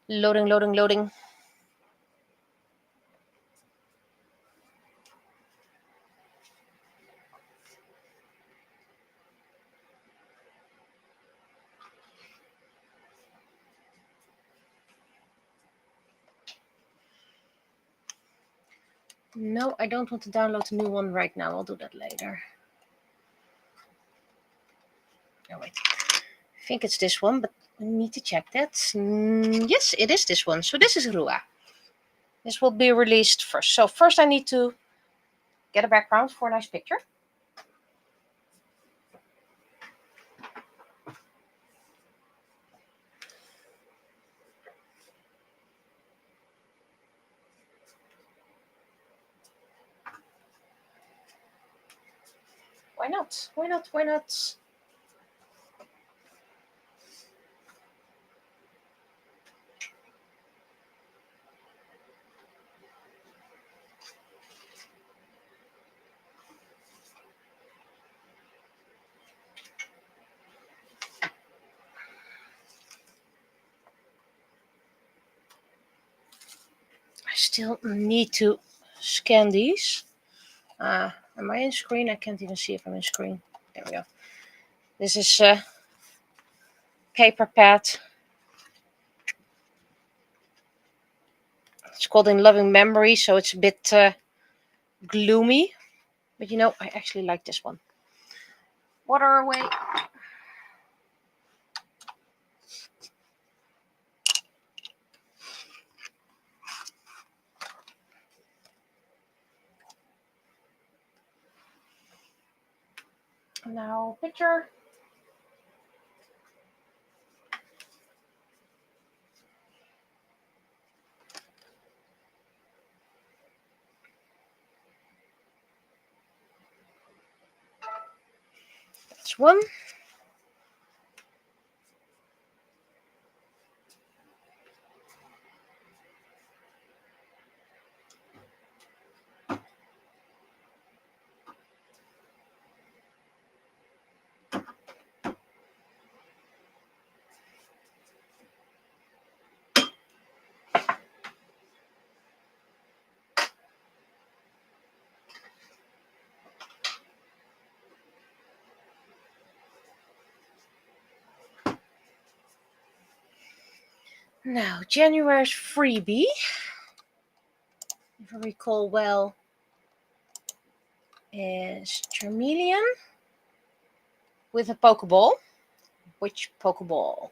Loading, loading, loading. No, I don't want to download a new one right now. I'll do that later. Oh, wait. I think it's this one, but I need to check that. Yes, it is this one. So this is Rua. This will be released first. So first I need to get a background for a nice picture. Why not? Why not? Why not? I still need to scan these. Am I in screen? I can't even see if I'm in screen. There we go. This is paper pad. It's called In Loving Memory, so it's a bit gloomy. But you know, I actually like this one. Water away. Now, picture. That's one. Now, January's freebie, if I recall well, is Charmeleon with a Pokeball. Which Pokeball?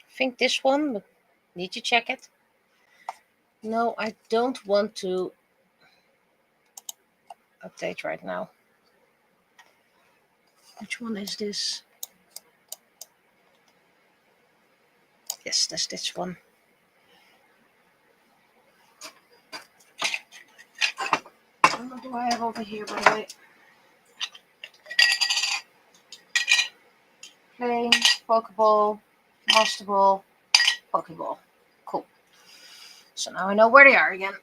I think this one, but need to check it. No, I don't want to update right now. Which one is this? Yes, that's this one. What do I have over here, by the way? Plain, Pokeball, Master Ball, Pokeball. Cool. So now I know where they are again.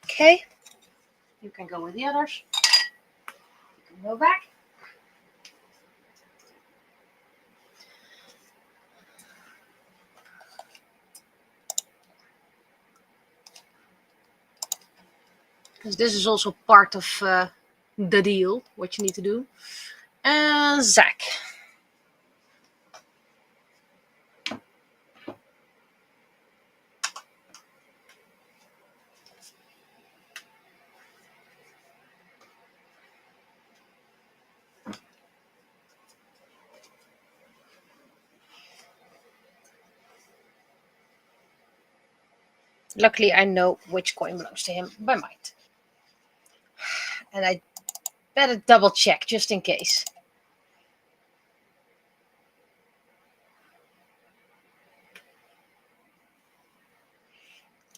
Okay. You can go with the others. You can go back. Because this is also part of the deal, what you need to do. And Zach. Luckily, I know which coin belongs to him by might. And I better double check just in case.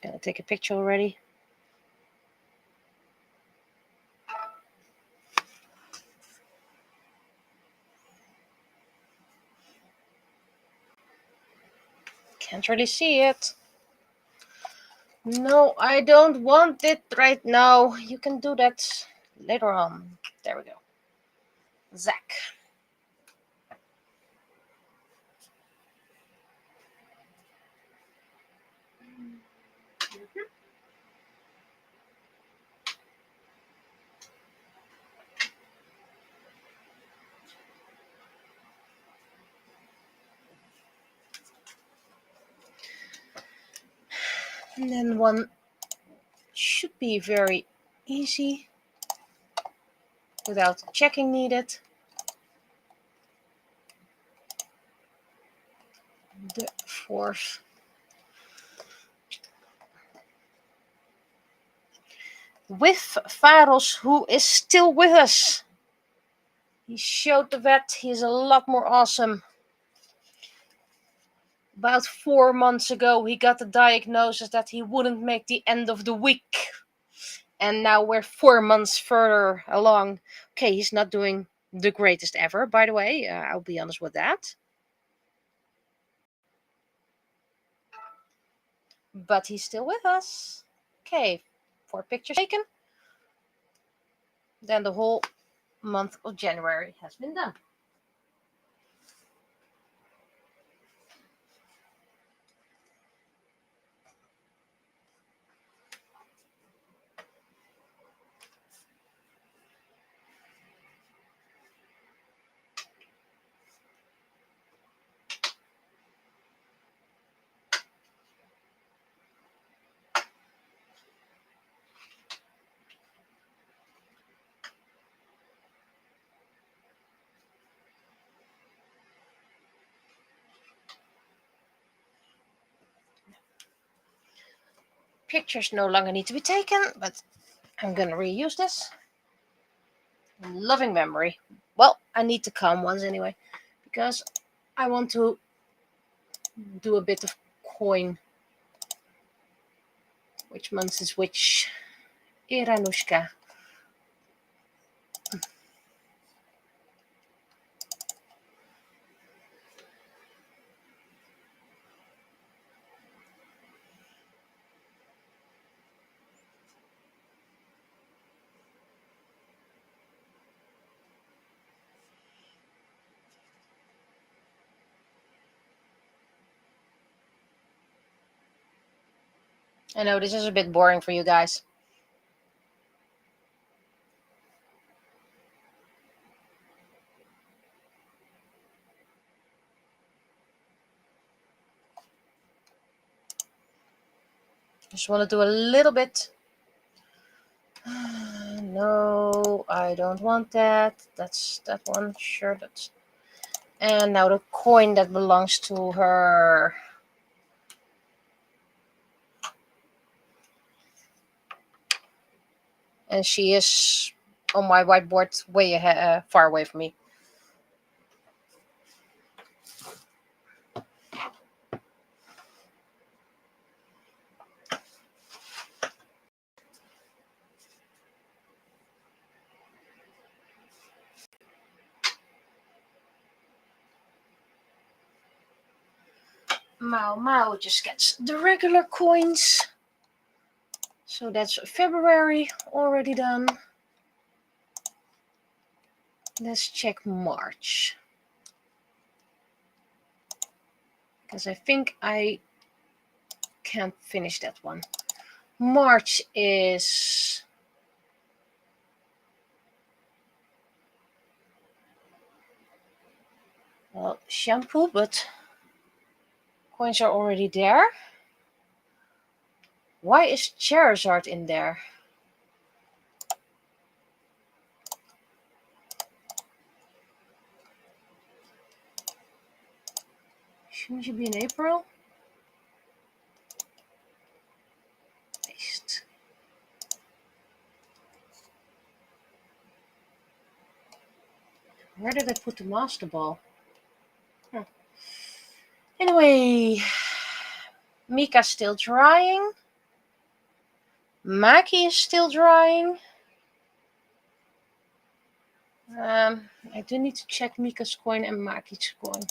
Gonna take a picture already. Can't really see it. No, I don't want it right now. You can do that later on. There we go. Zach. And then one should be very easy without checking needed. The fourth. With Faros, who is still with us. He showed the vet he is a lot more awesome. About 4 months ago, he got the diagnosis that he wouldn't make the end of the week. And now we're 4 months further along. Okay, he's not doing the greatest ever, by the way. I'll be honest with that. But he's still with us. Okay, 4 pictures taken. Then the whole month of January has been done. Pictures no longer need to be taken, but I'm going to reuse this. Loving memory. Well, I need to calm ones anyway, because I want to do a bit of coin. Which month is which? Iranushka. I know this is a bit boring for you guys. Just want to do a little bit. No, I don't want that. That's that one. Sure, that's. And now the coin that belongs to her. And she is on my whiteboard way ahead, far away from me. Mao just gets the regular coins. So that's February already done. Let's check March. Because I think I can't finish that one. March is... well, shampoo, but coins are already there. Why is Charizard in there? Shouldn't you be in April? Paste. Where did I put the Master Ball? Anyway, Mica's still drying. Maki is still drying. I do need to check Mica's coin and Maki's coin.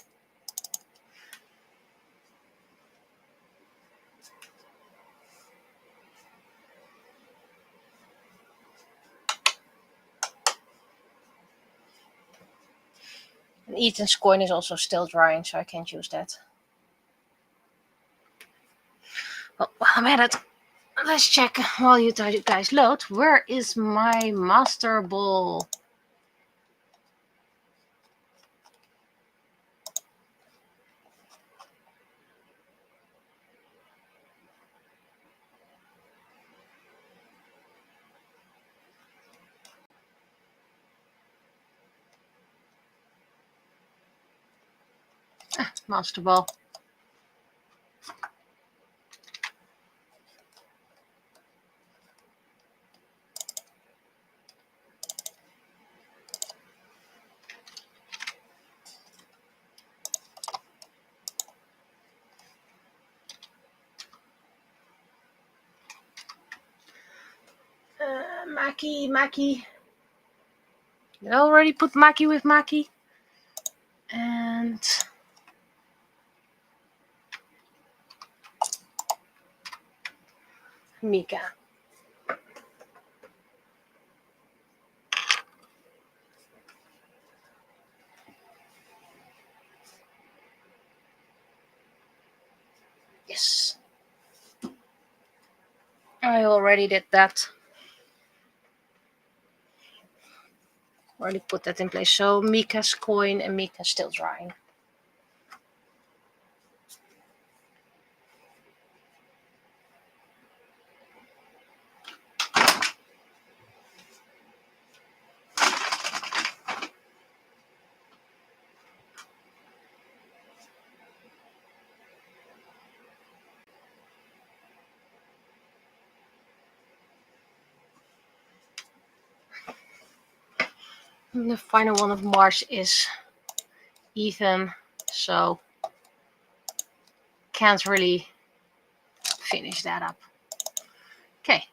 And Ethan's coin is also still drying, so I can't use that. Well, while I'm at it, let's check while you guys load. Where is my Master Ball? Master Ball. Maki. Did I already put Maki with Maki? And Mica. Yes. I already did that. Already put that in place. So Mica's coin and Mica's still drying. And the final one of March is Ethan, so can't really finish that up. Okay,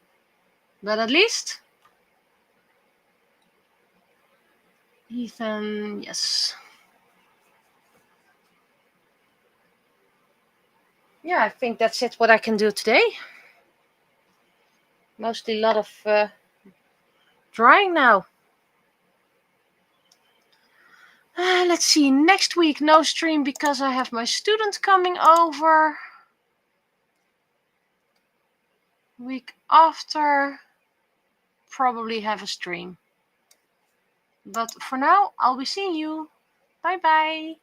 but at least Ethan, yes. Yeah, I think that's it what I can do today. Mostly a lot of drying now. Let's see, next week no stream because I have my student coming over. Week after, probably have a stream. But for now, I'll be seeing you. Bye bye.